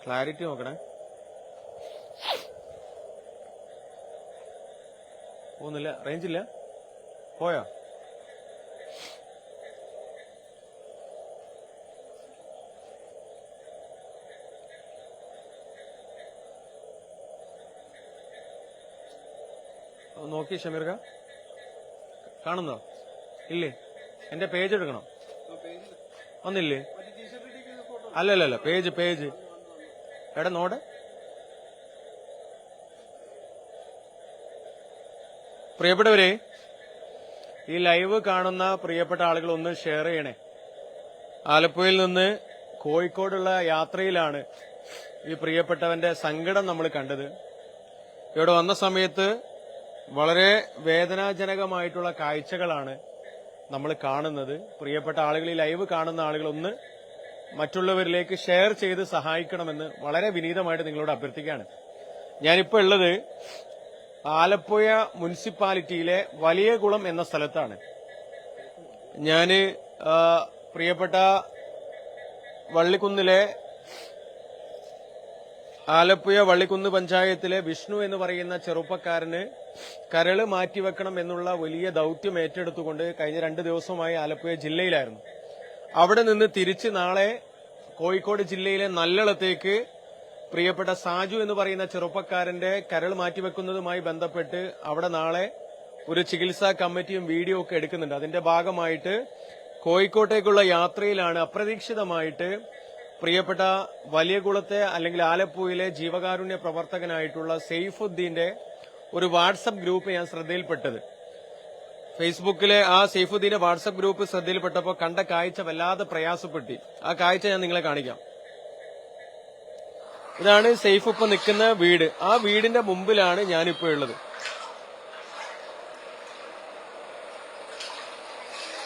Clarity നോക്കണേ. പോകുന്നില്ല, റേഞ്ചില്ല, പോയോ? നോക്കി ഷമീർക്ക, കാണുന്നോ? ഇല്ലേ? എന്റെ പേജ് എടുക്കണം. ഒന്നില്ലേ? അല്ലല്ല, പേജ് എടാ നോടെ. പ്രിയപ്പെട്ടവരെ, ഈ ലൈവ് കാണുന്ന പ്രിയപ്പെട്ട ആളുകൾ ഒന്ന് ഷെയർ ചെയ്യണേ. ആലപ്പുഴയിൽ നിന്ന് കോഴിക്കോടുള്ള യാത്രയിലാണ് ഈ പ്രിയപ്പെട്ടവന്റെ സങ്കടം നമ്മൾ കണ്ടത്. ഇവിടെ വന്ന സമയത്ത് വളരെ വേദനാജനകമായിട്ടുള്ള കാഴ്ചകളാണ് നമ്മൾ കാണുന്നത്. പ്രിയപ്പെട്ട ആളുകൾ, ഈ ലൈവ് കാണുന്ന ആളുകൾ ഒന്ന് മറ്റുള്ളവരിലേക്ക് ഷെയർ ചെയ്ത് സഹായിക്കണമെന്ന് വളരെ വിനീതമായിട്ട് നിങ്ങളോട് അഭ്യർത്ഥിക്കുകയാണ്. ഞാനിപ്പോൾ ഉള്ളത് ആലപ്പുഴ മുനിസിപ്പാലിറ്റിയിലെ വലിയകുളം എന്ന സ്ഥലത്താണ്. ഞാന് പ്രിയപ്പെട്ട വള്ളിക്കുന്നിലെ ആലപ്പുഴ വള്ളിക്കുന്ന് പഞ്ചായത്തിലെ വിഷ്ണു എന്ന് പറയുന്ന ചെറുപ്പക്കാരന് കരള് മാറ്റിവെക്കണം എന്നുള്ള വലിയ ദൌത്യം ഏറ്റെടുത്തുകൊണ്ട് കഴിഞ്ഞ 2 ദിവസമായി ആലപ്പുഴ ജില്ലയിലായിരുന്നു. അവിടെ നിന്ന് തിരിച്ച് നാളെ കോഴിക്കോട് ജില്ലയിലെ നല്ലളത്തേക്ക് പ്രിയപ്പെട്ട സാജു എന്ന് പറയുന്ന ചെറുപ്പക്കാരന്റെ കരൾ മാറ്റിവെക്കുന്നതുമായി ബന്ധപ്പെട്ട് അവിടെ നാളെ ഒരു ചികിത്സാ കമ്മിറ്റിയും വീഡിയോ ഒക്കെ എടുക്കുന്നുണ്ട്. അതിന്റെ ഭാഗമായിട്ട് കോഴിക്കോട്ടേക്കുള്ള യാത്രയിലാണ് അപ്രതീക്ഷിതമായിട്ട് പ്രിയപ്പെട്ട വലിയകുളത്തെ അല്ലെങ്കിൽ ആലപ്പുഴയിലെ ജീവകാരുണ്യ പ്രവർത്തകനായിട്ടുള്ള സെയ്ഫുദ്ദീന്റെ ഒരു വാട്സപ്പ് ഗ്രൂപ്പ് ഞാൻ ശ്രദ്ധയിൽപ്പെട്ടത്. ഫേസ്ബുക്കിലെ ആ സെയ്ഫുദ്ദീന്റെ വാട്സപ്പ് ഗ്രൂപ്പ് ശ്രദ്ധയിൽപ്പെട്ടപ്പോൾ കണ്ട കാഴ്ച വല്ലാതെ പ്രയാസപ്പെട്ടി. ആ കാഴ്ച ഞാൻ നിങ്ങളെ കാണിക്കാം. ഇതാണ് സെയ്ഫ് ഇപ്പൊ നിൽക്കുന്ന വീട്. ആ വീടിന്റെ മുമ്പിലാണ് ഞാനിപ്പോ ഉള്ളത്.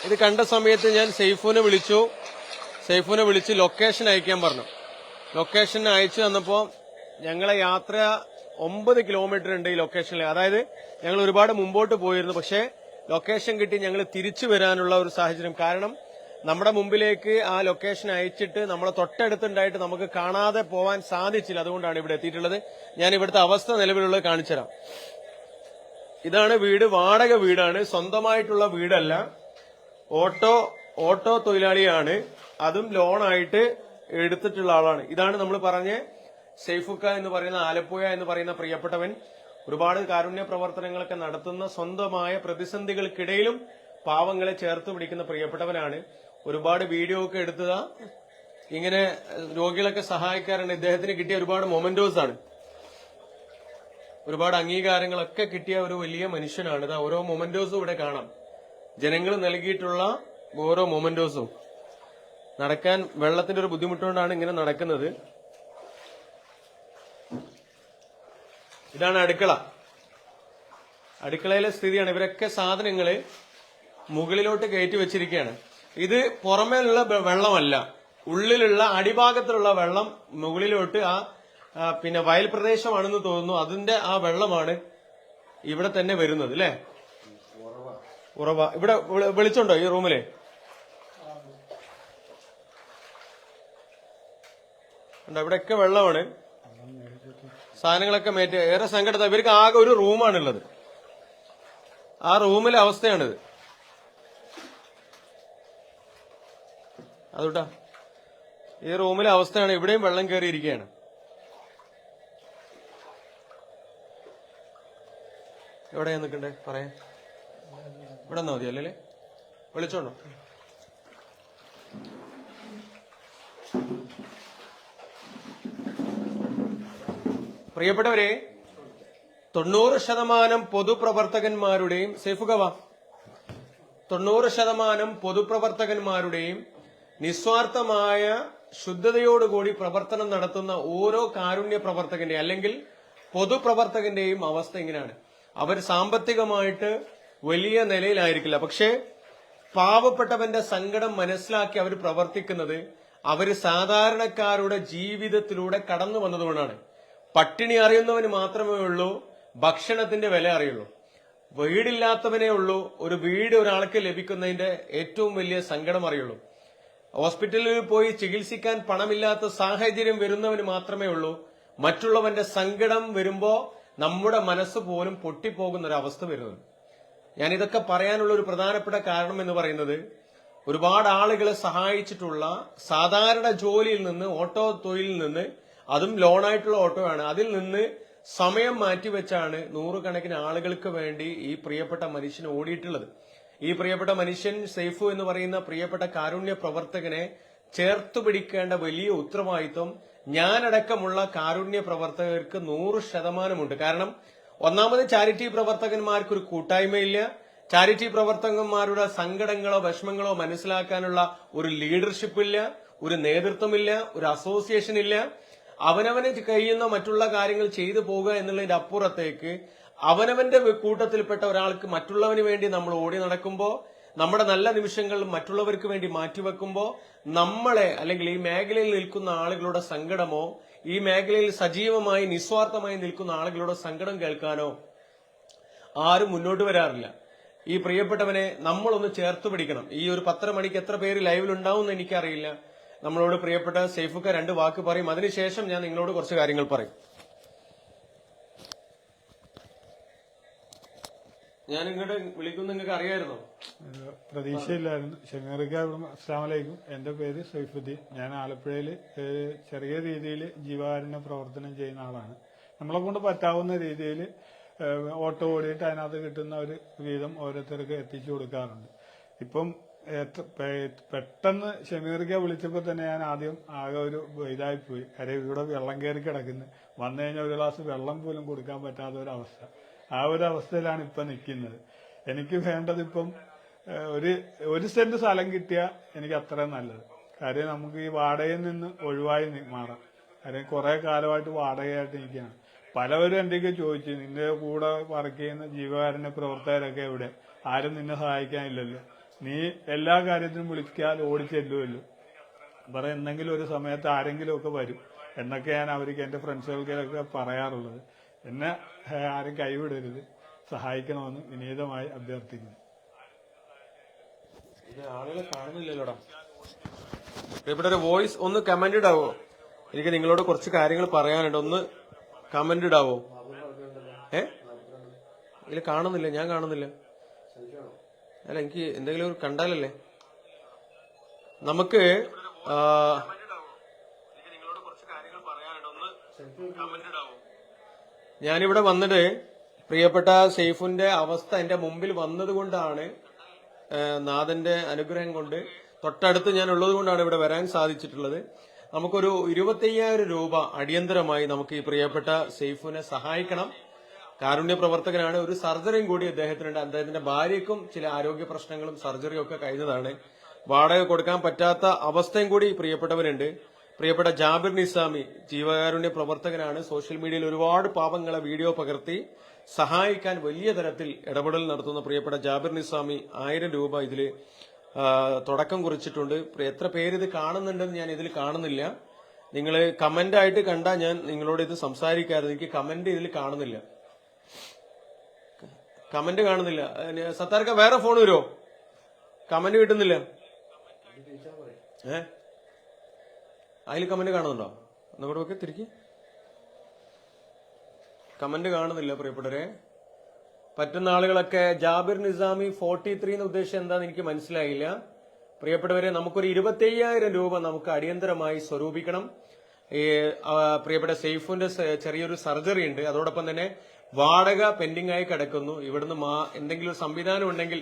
ഇത് കണ്ട സമയത്ത് ഞാൻ സെയ്ഫുവിനെ വിളിച്ച് ലൊക്കേഷൻ അയക്കാൻ പറഞ്ഞു. ലൊക്കേഷൻ അയച്ചു തന്നപ്പോ ഞങ്ങളെ യാത്ര 9 കിലോമീറ്റർ ഉണ്ട് ഈ ലൊക്കേഷനിൽ. അതായത് ഞങ്ങൾ ഒരുപാട് മുമ്പോട്ട് പോയിരുന്നു, പക്ഷേ ലൊക്കേഷൻ കിട്ടി ഞങ്ങൾ തിരിച്ചു വരാനുള്ള ഒരു സാഹചര്യം. കാരണം നമ്മുടെ മുമ്പിലേക്ക് ആ ലൊക്കേഷൻ അയച്ചിട്ട് നമ്മളെ തൊട്ടടുത്തുണ്ടായിട്ട് നമുക്ക് കാണാതെ പോവാൻ സാധിച്ചില്ല. അതുകൊണ്ടാണ് ഇവിടെ എത്തിയിട്ടുള്ളത്. ഞാൻ ഇവിടുത്തെ അവസ്ഥ നിലവിലുള്ളത് കാണിച്ചുതരാം. ഇതാണ് വീട്. വാടക വീടാണ്, സ്വന്തമായിട്ടുള്ള വീടല്ല. ഓട്ടോ തൊഴിലാളിയാണ്, അതും ലോണായിട്ട് എടുത്തിട്ടുള്ള ആളാണ്. ഇതാണ് നമ്മൾ പറഞ്ഞ സെയ്ഫുക്ക എന്ന് പറയുന്ന ആലപ്പുഴ എന്ന് പറയുന്ന പ്രിയപ്പെട്ടവൻ. ഒരുപാട് കാരുണ്യ പ്രവർത്തനങ്ങളൊക്കെ നടത്തുന്ന, സ്വന്തമായ പ്രതിസന്ധികൾക്കിടയിലും പാവങ്ങളെ ചേർത്ത് പിടിക്കുന്ന പ്രിയപ്പെട്ടവനാണ്. ഒരുപാട് വീഡിയോ ഒക്കെ എടുത്തതാ, ഇങ്ങനെ രോഗികളൊക്കെ സഹായിക്കാറുണ്ട്. ഇദ്ദേഹത്തിന് കിട്ടിയ ഒരുപാട് മൊമെന്റോസ് ആണ്, ഒരുപാട് അംഗീകാരങ്ങളൊക്കെ കിട്ടിയ ഒരു വലിയ മനുഷ്യനാണ്. ഇതാ ഓരോ മൊമെന്റോസും ഇവിടെ കാണാം, ജനങ്ങൾ നൽകിയിട്ടുള്ള ഓരോ മൊമെന്റോസും. നടക്കാൻ വെള്ളത്തിന്റെ ഒരു ബുദ്ധിമുട്ടുകൊണ്ടാണ് ഇങ്ങനെ നടക്കുന്നത്. ഇതാണ് അടുക്കളയിലെ സ്ഥിതിയാണ്. ഇവരൊക്കെ സാധനങ്ങള് മുകളിലോട്ട് കയറ്റി വെച്ചിരിക്കുകയാണ്. ഇത് പുറമേലുള്ള വെള്ളമല്ല, ഉള്ളിലുള്ള അടിഭാഗത്തിലുള്ള വെള്ളം മുകളിലോട്ട് പിന്നെ വയൽ പ്രദേശമാണെന്ന് തോന്നുന്നു, അതിന്റെ ആ വെള്ളമാണ് ഇവിടെ തന്നെ വരുന്നത് അല്ലേ? ഉറവ. ഇവിടെ വെളിച്ചുണ്ടോ ഈ റൂമില്? ഇവിടെയൊക്കെ വെള്ളമാണ്, സാധനങ്ങളൊക്കെ മേറ്റ്. ഏറെ സങ്കടത്ത. ഇവർക്ക് ആകെ ഒരു റൂമാണുള്ളത്, ആ റൂമിലെ അവസ്ഥയാണിത്. അതുട്ടാ, ഈ റൂമിലെ അവസ്ഥയാണ്. ഇവിടെയും വെള്ളം കയറിയിരിക്കുകയാണ്. എവിടെയാ നിൽക്കണ്ടേ പറയാ? ഇവിടെ നിന്നാ മതി അല്ലേ? വിളിച്ചോണ്ടോ? പ്രിയപ്പെട്ടവരെ, 90% പൊതുപ്രവർത്തകന്മാരുടെയും 90% പൊതുപ്രവർത്തകന്മാരുടെയും നിസ്വാർത്ഥമായ ശുദ്ധതയോടുകൂടി പ്രവർത്തനം നടത്തുന്ന ഓരോ കാരുണ്യ പ്രവർത്തകന്റെ അല്ലെങ്കിൽ പൊതുപ്രവർത്തകന്റെയും അവസ്ഥ ഇങ്ങനെയാണ്. അവർ സാമ്പത്തികമായിട്ട് വലിയ നിലയിലായിരിക്കില്ല, പക്ഷേ പാവപ്പെട്ടവന്റെ സങ്കടം മനസ്സിലാക്കി അവർ പ്രവർത്തിക്കുന്നത് അവര് സാധാരണക്കാരുടെ ജീവിതത്തിലൂടെ കടന്നു വന്നതുകൊണ്ടാണ്. പട്ടിണി അറിയുന്നവന് മാത്രമേ ഉള്ളൂ ഭക്ഷണത്തിന്റെ വില അറിയുള്ളൂ. വീടില്ലാത്തവനേ ഉള്ളൂ ഒരു വീട് ഒരാൾക്ക് ലഭിക്കുന്നതിന്റെ ഏറ്റവും വലിയ സങ്കടം അറിയുള്ളൂ. ഹോസ്പിറ്റലിൽ പോയി ചികിത്സിക്കാൻ പണമില്ലാത്ത സാഹചര്യം വരുന്നവന് മാത്രമേ ഉള്ളൂ മറ്റുള്ളവന്റെ സങ്കടം വരുമ്പോ നമ്മുടെ മനസ്സ് പോലും പൊട്ടിപ്പോകുന്ന ഒരു അവസ്ഥ വരുന്നത്. ഞാനിതൊക്കെ പറയാനുള്ള ഒരു പ്രധാനപ്പെട്ട കാരണം എന്ന് പറയുന്നത്, ഒരുപാട് ആളുകളെ സഹായിച്ചിട്ടുള്ള സാധാരണ ജോലിയിൽ നിന്ന്, ഓട്ടോ തൊഴിലിൽ നിന്ന്, അതും ലോണായിട്ടുള്ള ഓട്ടോ ആണ്, അതിൽ നിന്ന് സമയം മാറ്റിവെച്ചാണ് നൂറുകണക്കിന് ആളുകൾക്ക് വേണ്ടി ഈ പ്രിയപ്പെട്ട മനുഷ്യൻ ഓടിയിട്ടുള്ളത്. ഈ പ്രിയപ്പെട്ട മനുഷ്യൻ സൈഫു എന്ന് പറയുന്ന പ്രിയപ്പെട്ട കാരുണ്യ പ്രവർത്തകനെ ചേർത്തു പിടിക്കേണ്ട വലിയ ഉത്തരവാദിത്വം ഞാനടക്കമുള്ള കാരുണ്യ പ്രവർത്തകർക്ക് 100% കാരണം ഒന്നാമത് ചാരിറ്റി പ്രവർത്തകന്മാർക്ക് ഒരു കൂട്ടായ്മയില്ല. ചാരിറ്റി പ്രവർത്തകന്മാരുടെ സങ്കടങ്ങളോ വിഷമങ്ങളോ മനസ്സിലാക്കാനുള്ള ഒരു ലീഡർഷിപ്പ് ഇല്ല, ഒരു നേതൃത്വമില്ല, ഒരു അസോസിയേഷൻ ഇല്ല. അവനവന് കഴിയുന്ന മറ്റുള്ള കാര്യങ്ങൾ ചെയ്തു പോകുക എന്നുള്ളതിന്റെ അപ്പുറത്തേക്ക് അവനവന്റെ കൂട്ടത്തിൽപ്പെട്ട ഒരാൾക്ക് മറ്റുള്ളവന് വേണ്ടി നമ്മൾ ഓടി നടക്കുമ്പോൾ, നമ്മുടെ നല്ല നിമിഷങ്ങൾ മറ്റുള്ളവർക്ക് വേണ്ടി മാറ്റിവെക്കുമ്പോൾ, നമ്മളെ അല്ലെങ്കിൽ ഈ മേഖലയിൽ നിൽക്കുന്ന ആളുകളുടെ സങ്കടമോ, ഈ മേഖലയിൽ സജീവമായി നിസ്വാർത്ഥമായി നിൽക്കുന്ന ആളുകളുടെ സങ്കടം കേൾക്കാനോ ആരും മുന്നോട്ട് വരാറില്ല. ഈ പ്രിയപ്പെട്ടവനെ നമ്മളൊന്ന് ചേർത്ത് പിടിക്കണം. ഈ ഒരു 10 മണിക്ക് എത്ര പേര് ലൈവിലുണ്ടാവും എന്ന് എനിക്കറിയില്ല. നമ്മളോട് പ്രിയപ്പെട്ട സൈഫുക്ക 2 വാക്ക് പറയും, അതിനുശേഷം ഞാൻ നിങ്ങളോട് കുറച്ച് കാര്യങ്ങൾ പറയും. ഞാൻ ഇങ്ങോട്ട് വിളിക്കുന്ന നിങ്ങൾക്ക് അറിയായിരുന്നോ? പ്രതീക്ഷയില്ലായിരുന്നു. ഷമീർക്ക, അസ്സലാമു അലൈക്കും. എന്റെ പേര് സൈഫുദ്ദീൻ. ഞാൻ ആലപ്പുഴയിൽ ചെറിയ രീതിയിൽ ജീവകാരുണ്യ പ്രവർത്തനം ചെയ്യുന്ന ആളാണ്. നമ്മളെ കൊണ്ട് പറ്റാവുന്ന രീതിയിൽ ഓട്ടോ ഓടിയിട്ട് അതിനകത്ത് കിട്ടുന്ന ഒരു വീതം ഓരോരുത്തർക്ക് എത്തിച്ചു കൊടുക്കാറുണ്ട്. ഇപ്പം പെട്ടെന്ന് ഷമീർക്ക വിളിച്ചപ്പോൾ തന്നെ ഞാൻ ആദ്യം ആകെ ഒരു ഇതായിപ്പോയി. കാര്യം ഇവിടെ വെള്ളം കയറി കിടക്കുന്നു, വന്നു കഴിഞ്ഞാൽ ഒരു ഗ്ലാസ് വെള്ളം പോലും കൊടുക്കാൻ പറ്റാത്ത ഒരവസ്ഥ. ആ ഒരു അവസ്ഥയിലാണ് ഇപ്പം നിൽക്കുന്നത്. എനിക്ക് വേണ്ടത് ഇപ്പം ഒരു സെന്റ് സ്ഥലം കിട്ടിയാൽ എനിക്ക് അത്രയും നല്ലത്. കാര്യം നമുക്ക് ഈ വാടകയിൽ നിന്ന് ഒഴിവായി മാറാം. കാര്യം കുറെ കാലമായിട്ട് വാടകയായിട്ട് നിൽക്കുകയാണ്. പലവരും എന്തൊക്കെ ചോദിച്ചു, നിന്റെ കൂടെ വർക്ക് ചെയ്യുന്ന ജീവകാരുണ്യ പ്രവർത്തകരൊക്കെ എവിടെ? ആരും നിന്നെ സഹായിക്കാനില്ലല്ലോ, നീ എല്ലാ കാര്യത്തിനും വിളിക്കാൻ ഓടിച്ചെല്ലുമല്ലോ, പറയാം എന്തെങ്കിലും ഒരു സമയത്ത് ആരെങ്കിലും ഒക്കെ വരും എന്നൊക്കെ ഞാൻ അവർക്ക് എന്റെ ഫ്രണ്ട്സുകൾക്കൊക്കെ പറയാറുള്ളത്. എന്നെ ആരും കൈവിടരുത്, സഹായിക്കണമെന്ന് വിനീതമായി അഭ്യർത്ഥിക്കുന്നു. ആളുകളെ കാണുന്നില്ലല്ലോടാ. ഇവിടെ ഒരു വോയിസ് ഒന്ന് കമന്റ് ഇടാവോ? എനിക്ക് നിങ്ങളോട് കുറച്ച് കാര്യങ്ങൾ പറയാനുണ്ട്, ഒന്ന് കമന്റ് ഇടാവോ? ഇതിൽ കാണുന്നില്ല, ഞാൻ കാണുന്നില്ല. അല്ല, എനിക്ക് എന്തെങ്കിലും ഒരു കണ്ടാലല്ലേ നമുക്ക്. ഞാനിവിടെ വന്നിട്ട് പ്രിയപ്പെട്ട സൈഫുന്റെ അവസ്ഥ എന്റെ മുമ്പിൽ വന്നതുകൊണ്ടാണ്, നാഥന്റെ അനുഗ്രഹം കൊണ്ട് തൊട്ടടുത്ത് ഞാൻ ഉള്ളത് കൊണ്ടാണ് ഇവിടെ വരാൻ സാധിച്ചിട്ടുള്ളത്. നമുക്കൊരു 25,000 രൂപ അടിയന്തരമായി നമുക്ക് ഈ പ്രിയപ്പെട്ട സൈഫുനെ സഹായിക്കണം. കാരുണ്യ പ്രവർത്തകനാണ്. ഒരു സർജറിയും കൂടി അദ്ദേഹത്തിനുണ്ട്. അദ്ദേഹത്തിന്റെ ഭാര്യയ്ക്കും ചില ആരോഗ്യ പ്രശ്നങ്ങളും സർജറിയും ഒക്കെ കഴിഞ്ഞതാണ്. വാടക കൊടുക്കാൻ പറ്റാത്ത അവസ്ഥയും കൂടി പ്രിയപ്പെട്ടവരുണ്ട്. പ്രിയപ്പെട്ട ജാബിർ നിസാമി ജീവകാരുണ്യ പ്രവർത്തകനാണ്. സോഷ്യൽ മീഡിയയിൽ ഒരുപാട് പാവങ്ങളെ വീഡിയോ പകർത്തി സഹായിക്കാൻ വലിയ തരത്തിൽ ഇടപെടൽ നടത്തുന്ന പ്രിയപ്പെട്ട ജാബിർ നിസാമി 1000 രൂപ ഇതിൽ തുടക്കം കുറിച്ചിട്ടുണ്ട്. എത്ര പേര് ഇത് കാണുന്നുണ്ടെന്ന് ഞാൻ ഇതിൽ കാണുന്നില്ല. നിങ്ങൾ കമന്റ് ആയിട്ട് കണ്ടാൽ ഞാൻ നിങ്ങളോട് ഇത് സംസാരിക്കാറുണ്ട്. എനിക്ക് കമന്റ് ഇതിൽ കാണുന്നില്ല, കമന്റ് കാണുന്നില്ല. സത്താർക്ക വേറെ ഫോൺ വരുമോ? കമന്റ് കിട്ടുന്നില്ല. അതിൽ കമന്റ് കാണുന്നുണ്ടോ? ഒന്നുകൂടെ ഒക്കെ തിരികെ കമന്റ് കാണുന്നില്ല പ്രിയപ്പെട്ടവരെ. പറ്റുന്ന ആളുകളൊക്കെ ജാബിർ നിസാമി 43 എന്ന് ഉദ്ദേശം എന്താന്ന് എനിക്ക് മനസ്സിലായില്ല. പ്രിയപ്പെട്ടവരെ, നമുക്കൊരു 25,000 രൂപ നമുക്ക് അടിയന്തരമായി സ്വരൂപിക്കണം. പ്രിയപ്പെട്ട സൈഫുന്റെ ചെറിയൊരു സർജറി ഉണ്ട്, അതോടൊപ്പം തന്നെ വാടക പെൻഡിംഗ് ആയി കിടക്കുന്നു. ഇവിടുന്ന് എന്തെങ്കിലും സംവിധാനം ഉണ്ടെങ്കിൽ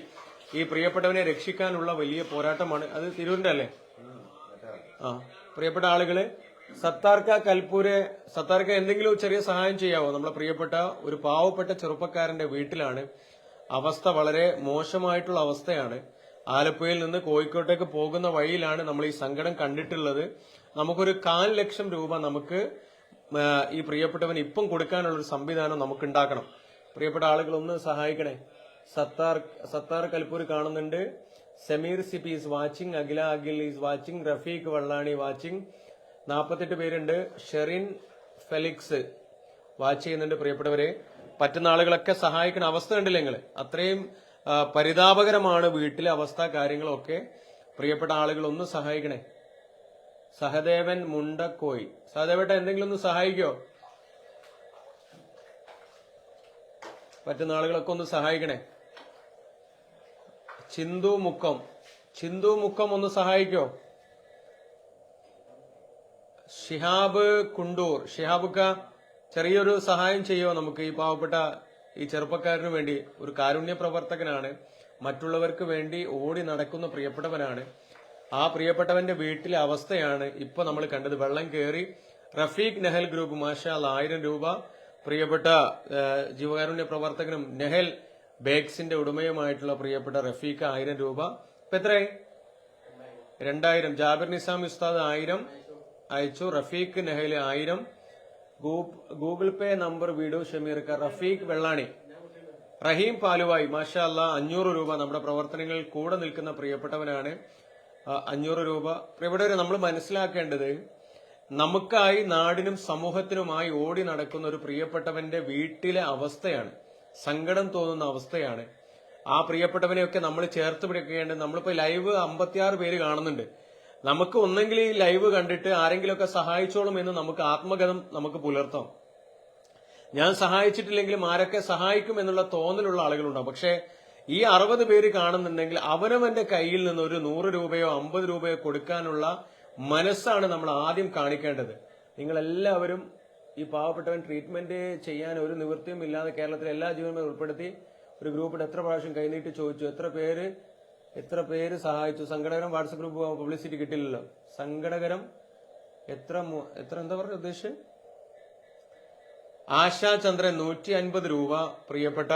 ഈ പ്രിയപ്പെട്ടവനെ രക്ഷിക്കാനുള്ള വലിയ പോരാട്ടമാണ്. അത് തിരൂരിന്റെ അല്ലേ? പ്രിയപ്പെട്ട ആളുകള്, സത്താർക്ക കൽപ്പൂര്, സത്താർക്ക എന്തെങ്കിലും ചെറിയ സഹായം ചെയ്യാവോ? നമ്മളെ പ്രിയപ്പെട്ട ഒരു പാവപ്പെട്ട ചെറുപ്പക്കാരന്റെ വീട്ടിലാണ്. അവസ്ഥ വളരെ മോശമായിട്ടുള്ള അവസ്ഥയാണ്. ആലപ്പുഴയിൽ നിന്ന് കോഴിക്കോട്ടേക്ക് പോകുന്ന വഴിയിലാണ് നമ്മൾ ഈ സങ്കടം കണ്ടിട്ടുള്ളത്. നമുക്കൊരു 1,00,000 ലക്ഷം രൂപ നമുക്ക് ഈ പ്രിയപ്പെട്ടവൻ ഇപ്പം കൊടുക്കാനുള്ള ഒരു സംവിധാനം നമുക്ക് ഉണ്ടാക്കണം. പ്രിയപ്പെട്ട ആളുകൾ ഒന്ന് സഹായിക്കണേ. സത്താർ കൽപ്പൂർ കാണുന്നുണ്ട്. Sameer CP is watching, Akhila Akhil is watching, Rafeeq Vallani watching, 48 പേരുണ്ട്. ഷെറിൻ ഫെലിക്സ് വാച്ച് ചെയ്യുന്നുണ്ട്. പ്രിയപ്പെട്ടവരെ, പറ്റുന്ന ആളുകളൊക്കെ സഹായിക്കുന്ന അവസ്ഥ ഉണ്ടല്ലേ നിങ്ങൾ? അത്രയും പരിതാപകരമാണ് വീട്ടിലെ അവസ്ഥ, കാര്യങ്ങളൊക്കെ. പ്രിയപ്പെട്ട ആളുകൾ ഒന്ന് സഹായിക്കണേ. സഹദേവൻ മുണ്ടക്കോയി, സഹദേവേട്ട എന്തെങ്കിലും ഒന്ന് സഹായിക്കോ? പറ്റുന്ന ആളുകളൊക്കെ ഒന്ന് സഹായിക്കണേ. ചിന്തു മുക്കം ഒന്ന് സഹായിക്കോ? ഷിഹാബ് കുണ്ടൂർ, ഷിഹാബുക്ക ചെറിയൊരു സഹായം ചെയ്യോ നമുക്ക്? ഈ പാവപ്പെട്ട ഈ ചെറുപ്പക്കാരന് വേണ്ടി ഒരു കാരുണ്യ പ്രവർത്തകനാണ്, മറ്റുള്ളവർക്ക് വേണ്ടി ഓടി നടക്കുന്ന പ്രിയപ്പെട്ടവനാണ്. ആ പ്രിയപ്പെട്ടവന്റെ വീട്ടിലെ അവസ്ഥയാണ് ഇപ്പൊ നമ്മൾ കണ്ടത്. വെള്ളം കയറി. റഫീഖ് നെഹൽ ഗ്രൂപ്പ് മാഷാ അല്ലാ 1000 രൂപ. പ്രിയപ്പെട്ട ജീവകാരുണ്യ പ്രവർത്തകനും നെഹൽ ബേക്സിന്റെ ഉടമയുമായിട്ടുള്ള പ്രിയപ്പെട്ട റഫീഖ് 1000 രൂപ. ഇപ്പൊ എത്രയായി? 2000. ജാബിർ നിസാം ഉസ്താദ് 1000 അയച്ചു. Rafeeq Nahuel 1000. Google pay number video ഷമീർക്ക. Rafeeq Vellani. റഹീം പാലുവായി മാഷാ അല്ലാ 500 രൂപ. നമ്മുടെ പ്രവർത്തനങ്ങളിൽ കൂടെ നിൽക്കുന്ന പ്രിയപ്പെട്ടവനാണ്. 500 രൂപ. പ്രിയപ്പെട്ടവരെ, നമ്മൾ മനസ്സിലാക്കേണ്ടത് നമുക്കായി നാടിനും സമൂഹത്തിനുമായി ഓടി നടക്കുന്ന ഒരു പ്രിയപ്പെട്ടവന്റെ വീട്ടിലെ അവസ്ഥയാണ്. സങ്കടം തോന്നുന്ന അവസ്ഥയാണ്. ആ പ്രിയപ്പെട്ടവനെയൊക്കെ നമ്മൾ ചേർത്ത് പിടിക്കേണ്ടത്. നമ്മളിപ്പോ ലൈവ് 56 പേര് കാണുന്നുണ്ട്. നമുക്ക് ഒന്നെങ്കിൽ ഈ ലൈവ് കണ്ടിട്ട് ആരെങ്കിലുമൊക്കെ സഹായിച്ചോളും എന്ന് നമുക്ക് ആത്മഗതം നമുക്ക് പുലർത്താം. ഞാൻ സഹായിച്ചിട്ടില്ലെങ്കിലും ആരൊക്കെ സഹായിക്കും എന്നുള്ള തോന്നലുള്ള ആളുകളുണ്ടാവും. പക്ഷെ ഈ 60 പേര് കാണുന്നുണ്ടെങ്കിൽ അവനവന്റെ കയ്യിൽ നിന്ന് ഒരു 100 രൂപയോ 50 രൂപയോ കൊടുക്കാനുള്ള മനസ്സാണ് നമ്മൾ ആദ്യം കാണിക്കേണ്ടത്. നിങ്ങളെല്ലാവരും ഈ പാവപ്പെട്ടവൻ ട്രീറ്റ്മെന്റ് ചെയ്യാൻ ഒരു നിവൃത്തിയും ഇല്ലാതെ കേരളത്തിലെ എല്ലാ ജീവനും ഉൾപ്പെടുത്തി ഒരു ഗ്രൂപ്പിൽ എത്ര പ്രാവശ്യം കൈനീട്ടി ചോദിച്ചു, എത്ര പേര് സഹായിച്ചു. സങ്കടകരം വാട്സപ്പ് ഗ്രൂപ്പ് പബ്ലിസിറ്റി കിട്ടില്ലല്ലോ. സങ്കടകരം എത്ര എന്താ പറയുക ഉദ്ദേശിച്ച്? ആശാ ചന്ദ്രൻ 150 രൂപ പ്രിയപ്പെട്ട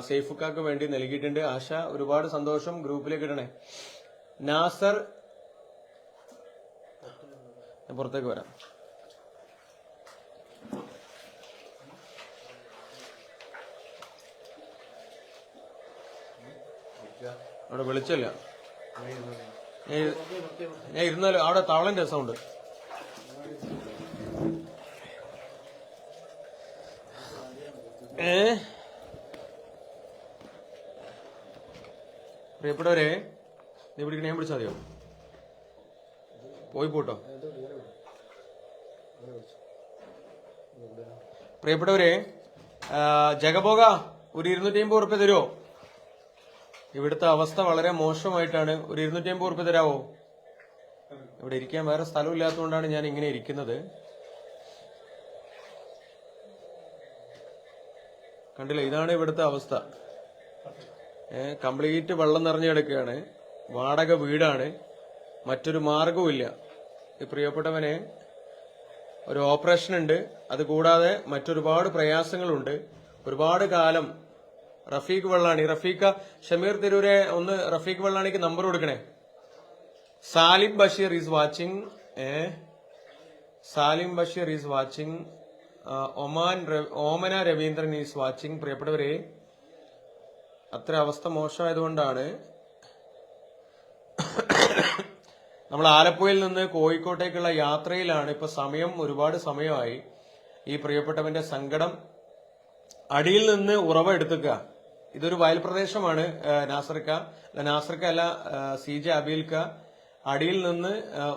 സൈഫുക്കാക്ക് വേണ്ടി നൽകിയിട്ടുണ്ട്. ആശ, ഒരുപാട് സന്തോഷം. ഗ്രൂപ്പിലേക്ക് ഇടണേ. നാസർ, പുറത്തേക്ക് വരാം. അവിടെ വിളിച്ചില്ല. ഞാൻ ഇരുന്നാലും അവിടെ താളന്റെ സൗണ്ട്. പ്രിയപ്പെട്ടവരെ, നീ പിടിക്കണേ, ഞാൻ പിടിച്ചാൽ മതിയോ? പോയി പോട്ടോ. പ്രിയപ്പെട്ടവരെ, ജഗബോഗ ഒരു 250 ഉറുപ്പ്യ തരുമോ? ഇവിടുത്തെ അവസ്ഥ വളരെ മോശമായിട്ടാണ്. ഒരു 250 ഉറുപ്പ്യ തരാവോ? ഇവിടെ ഇരിക്കാൻ വേറെ സ്ഥലമില്ലാത്തതുകൊണ്ടാണ് ഞാൻ ഇങ്ങനെ ഇരിക്കുന്നത്. കണ്ടില്ല, ഇതാണ് ഇവിടുത്തെ അവസ്ഥ. കംപ്ലീറ്റ് വെള്ളം നിറഞ്ഞു കിടക്കുകയാണ്. വാടക വീടാണ്. മറ്റൊരു മാർഗവുമില്ല. ഈ പ്രിയപ്പെട്ടവനെ ഒരു ഓപ്പറേഷൻ ഉണ്ട്. അതുകൂടാതെ മറ്റൊരുപാട് പ്രയാസങ്ങളുണ്ട്. ഒരുപാട് കാലം റഫീഖ് വെള്ളാണി, ഷമീർ തിരൂരെ ഒന്ന് റഫീഖ് വെള്ളാണിക്ക് നമ്പർ കൊടുക്കണേ. Salim Basheer is watching. Salim Basheer is watching. Omana Raveendran is watching. പ്രിയപ്പെട്ടവരെ, അത്ര അവസ്ഥ മോശമായതുകൊണ്ടാണ് നമ്മൾ ആലപ്പുഴയിൽ നിന്ന് കോഴിക്കോട്ടേക്കുള്ള യാത്രയിലാണ്. ഇപ്പൊ ഒരുപാട് സമയമായി. ഈ പ്രിയപ്പെട്ടവന്റെ സങ്കടം അടിയിൽ നിന്ന് ഉറവ എടുത്തുക. ഇതൊരു വയൽ പ്രദേശമാണ്. നാസർക്ക അല്ല, CJ അബീൽക്ക അടിയിൽ നിന്ന്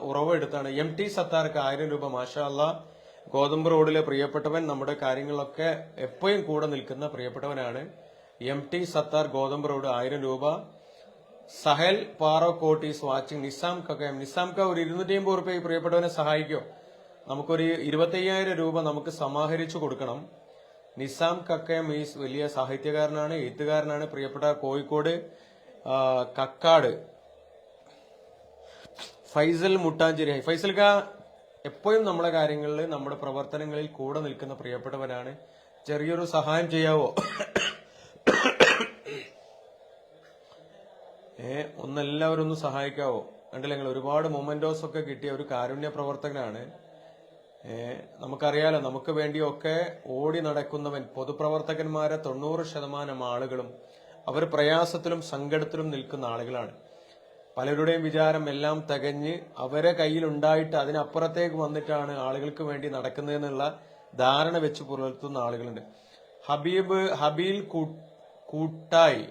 ഉറവ എടുത്താണ്. MT സത്താർക്ക് 1000 രൂപ. മാഷാ അല്ലാ. ഗോതമ്പ് റോഡിലെ പ്രിയപ്പെട്ടവൻ നമ്മുടെ കാര്യങ്ങളിലൊക്കെ എപ്പോഴും കൂടെ നിൽക്കുന്ന പ്രിയപ്പെട്ടവനാണ്. MT സത്താർ, ഗോതമ്പ് റോഡ്, 1000 രൂപ. Sahal Parakkot is watching. നിസാംക ഒരു 250 രൂപ ഈ പ്രിയപ്പെട്ടവനെ സഹായിക്കോ? നമുക്കൊരു 25,000 രൂപ നമുക്ക് സമാഹരിച്ചു കൊടുക്കണം. നിസാം കക്കയം ഈസ് വലിയ സാഹിത്യകാരനാണ്, എഴുത്തുകാരനാണ്. പ്രിയപ്പെട്ട കോഴിക്കോട് കക്കാട് ഫൈസൽ മുട്ടാഞ്ചേരി. ഫൈസൽക്ക എപ്പോഴും നമ്മുടെ കാര്യങ്ങളിൽ, നമ്മുടെ പ്രവർത്തനങ്ങളിൽ കൂടെ നിൽക്കുന്ന പ്രിയപ്പെട്ടവനാണ്. ചെറിയൊരു സഹായം ചെയ്യാവോ? ഒന്നെല്ലാവരും ഒന്ന് സഹായിക്കാവോ? കണ്ടില്ല, നിങ്ങൾ ഒരുപാട് മൊമെന്റോസ് ഒക്കെ കിട്ടിയ ഒരു കാരുണ്യ പ്രവർത്തകനാണ്. നമുക്കറിയാലോ, നമുക്ക് വേണ്ടിയൊക്കെ ഓടി നടക്കുന്നവൻ. പൊതുപ്രവർത്തകന്മാരെ 90% ആളുകളും അവർ പ്രയാസത്തിലും സങ്കടത്തിലും നിൽക്കുന്ന ആളുകളാണ്. പലരുടെയും വിചാരം എല്ലാം തികഞ്ഞ് അവരെ കയ്യിലുണ്ടായിട്ട് അതിനപ്പുറത്തേക്ക് വന്നിട്ടാണ് ആളുകൾക്ക് വേണ്ടി നടക്കുന്നതെന്നുള്ള ധാരണ വെച്ച് പുലർത്തുന്ന ആളുകളുണ്ട്. ഹബീൽ കൂട്ടായി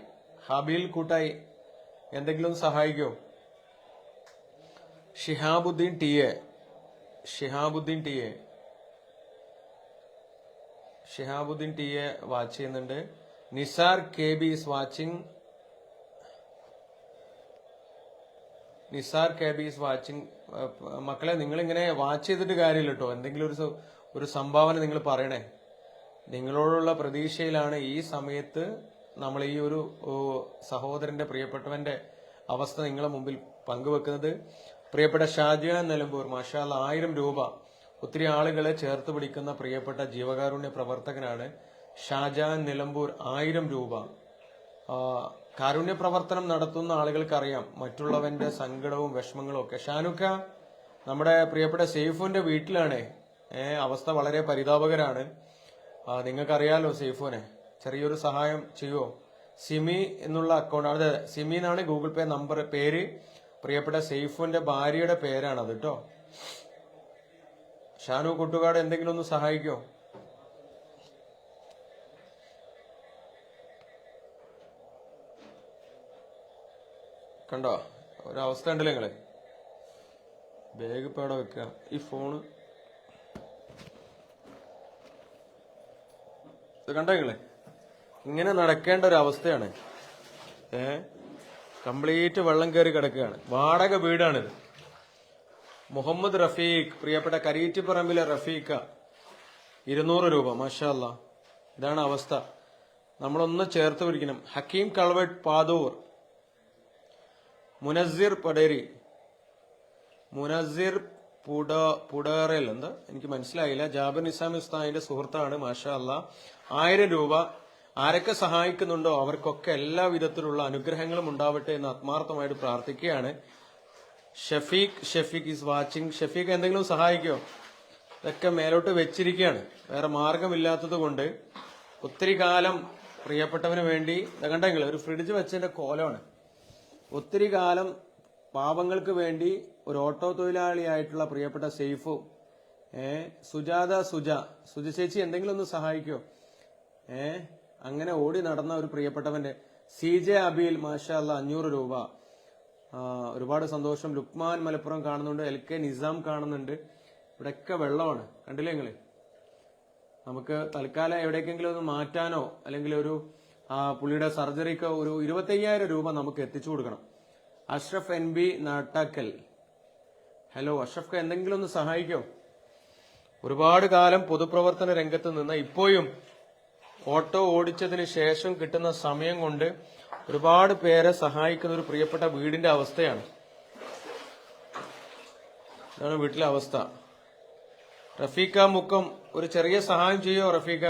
എന്തെങ്കിലും സഹായിക്കോ? ഷിഹാബുദ്ദീൻ ടി എ വാച്ച് ചെയ്യുന്നുണ്ട്. Nisar K B is watching. മക്കളെ, നിങ്ങൾ ഇങ്ങനെ വാച്ച് ചെയ്തിട്ട് കാര്യമില്ല കേട്ടോ. എന്തെങ്കിലും ഒരു സംഭാവന നിങ്ങൾ പറയണേ. നിങ്ങളോടുള്ള പ്രതീക്ഷയിലാണ് ഈ സമയത്ത് നമ്മൾ ഈ ഒരു സഹോദരന്റെ പ്രിയപ്പെട്ടവന്റെ അവസ്ഥ നിങ്ങളെ മുമ്പിൽ പങ്കുവെക്കുന്നത്. പ്രിയപ്പെട്ട ഷാജിയാൻ നിലമ്പൂർ, മാഷാ അല്ലാ, 1000 രൂപ. ഒത്തിരി ആളുകളെ ചേർത്ത് പിടിക്കുന്ന പ്രിയപ്പെട്ട ജീവകാരുണ്യ പ്രവർത്തകനാണ് ഷാജാൻ നിലമ്പൂർ. 1000 രൂപ. കാരുണ്യ പ്രവർത്തനം നടത്തുന്ന ആളുകൾക്കറിയാം മറ്റുള്ളവന്റെ സങ്കടവും വിഷമങ്ങളും ഒക്കെ. ഷാനുക്ക നമ്മുടെ പ്രിയപ്പെട്ട സെയ്ഫുവിന്റെ വീട്ടിലാണ്. അവസ്ഥ വളരെ പരിതാപകരാണ്. നിങ്ങൾക്കറിയാലോ സെയ്ഫുവിനെ. ചെറിയൊരു സഹായം ചെയ്യുമോ? സിമി എന്നുള്ള അക്കൗണ്ട്, അതെ, സിമി എന്നാണ് ഗൂഗിൾ പേ നമ്പർ. പേര് പ്രിയപ്പെട്ട സെയ്ഫുവിന്റെ ഭാര്യയുടെ പേരാണത് കേട്ടോ. ഷാനു കൂട്ടുകാട് എന്തെങ്കിലും ഒന്ന് സഹായിക്കോ? കണ്ടോ ഒരവസ്ഥ ഉണ്ടല്ലോ നിങ്ങളെ. ബാഗ് ഇപ്പൊ അവിടെ വെക്കുക. ഈ ഫോണ് കണ്ടോ നിങ്ങളെ? ഇങ്ങനെ നടക്കേണ്ട ഒരു അവസ്ഥയാണ്. കംപ്ലീറ്റ് വെള്ളം കയറി കിടക്കുകയാണ്. വാടക വീടാണിത്. മുഹമ്മദ് റഫീഖ്, പ്രിയപ്പെട്ട കരീറ്റിപ്പറമ്പിലെ റഫീഖ, 200 രൂപ. മാഷാ അല്ലാ, ഇതാണ് അവസ്ഥ. നമ്മളൊന്ന് ചേർത്ത് പിടിക്കണം. ഹക്കീം കൾവട്ട് പാതൂർ, മുനസിർ പുടറൽ, എന്താ എനിക്ക് മനസ്സിലായില്ല. ജാബിർ നിസാം ഉസ്താദിന്റെ സുഹൃത്താണ്. മാഷാ അല്ലാ, 1000 രൂപ. ആരൊക്കെ സഹായിക്കുന്നുണ്ടോ അവർക്കൊക്കെ എല്ലാ വിധത്തിലുള്ള അനുഗ്രഹങ്ങളും ഉണ്ടാവട്ടെ എന്ന് ആത്മാർത്ഥമായിട്ട് പ്രാർത്ഥിക്കുകയാണ്. Shafeeq is watching. ഷഫീഖ് എന്തെങ്കിലും സഹായിക്കോ? ഇതൊക്കെ മേലോട്ട് വെച്ചിരിക്കുകയാണ്. വേറെ മാർഗമില്ലാത്തത് കൊണ്ട് ഒത്തിരി കാലം പ്രിയപ്പെട്ടവന് വേണ്ടി കണ്ടെങ്കിൽ ഒരു ഫ്രിഡ്ജ് വെച്ചതിന്റെ കോലമാണ്. ഒത്തിരി കാലം പാവങ്ങൾക്ക് വേണ്ടി ഒരു ഓട്ടോ തൊഴിലാളിയായിട്ടുള്ള പ്രിയപ്പെട്ട സെയ്ഫു, സുജ ചേച്ചി എന്തെങ്കിലും ഒന്ന് സഹായിക്കോ? അങ്ങനെ ഓടി നടന്ന ഒരു പ്രിയപ്പെട്ടവന്റെ CJ അബീൽ, മാഷാ അല്ലാ, 500 രൂപ. ഒരുപാട് സന്തോഷം. ലുക്മാൻ മലപ്പുറം കാണുന്നുണ്ട്. LK നിസാം കാണുന്നുണ്ട്. ഇവിടെയൊക്കെ വെള്ളമാണ്, കണ്ടില്ലേ നിങ്ങള്? നമുക്ക് തൽക്കാലം എവിടേക്കെങ്കിലും ഒന്ന് മാറ്റാനോ അല്ലെങ്കിൽ ഒരു പുള്ളിയുടെ സർജറിക്കോ ഒരു 25,000 രൂപ നമുക്ക് എത്തിച്ചു കൊടുക്കണം. അഷ്റഫ് NB നാട്ടാക്കൽ, ഹലോ അഷ്റഫ്, എന്തെങ്കിലും ഒന്ന് സഹായിക്കോ? ഒരുപാട് കാലം പൊതുപ്രവർത്തന രംഗത്ത് നിന്ന് ഇപ്പോഴും ഓട്ടോ ഓടിച്ചതിന് ശേഷം കിട്ടുന്ന സമയം കൊണ്ട് ഒരുപാട് പേരെ സഹായിക്കുന്ന ഒരു പ്രിയപ്പെട്ട വീടിന്റെ അവസ്ഥയാണ്. ഇതാണ് വീട്ടിലെ അവസ്ഥ. റഫീഖ മുക്കം, ഒരു ചെറിയ സഹായം ചെയ്യോ റഫീഖ?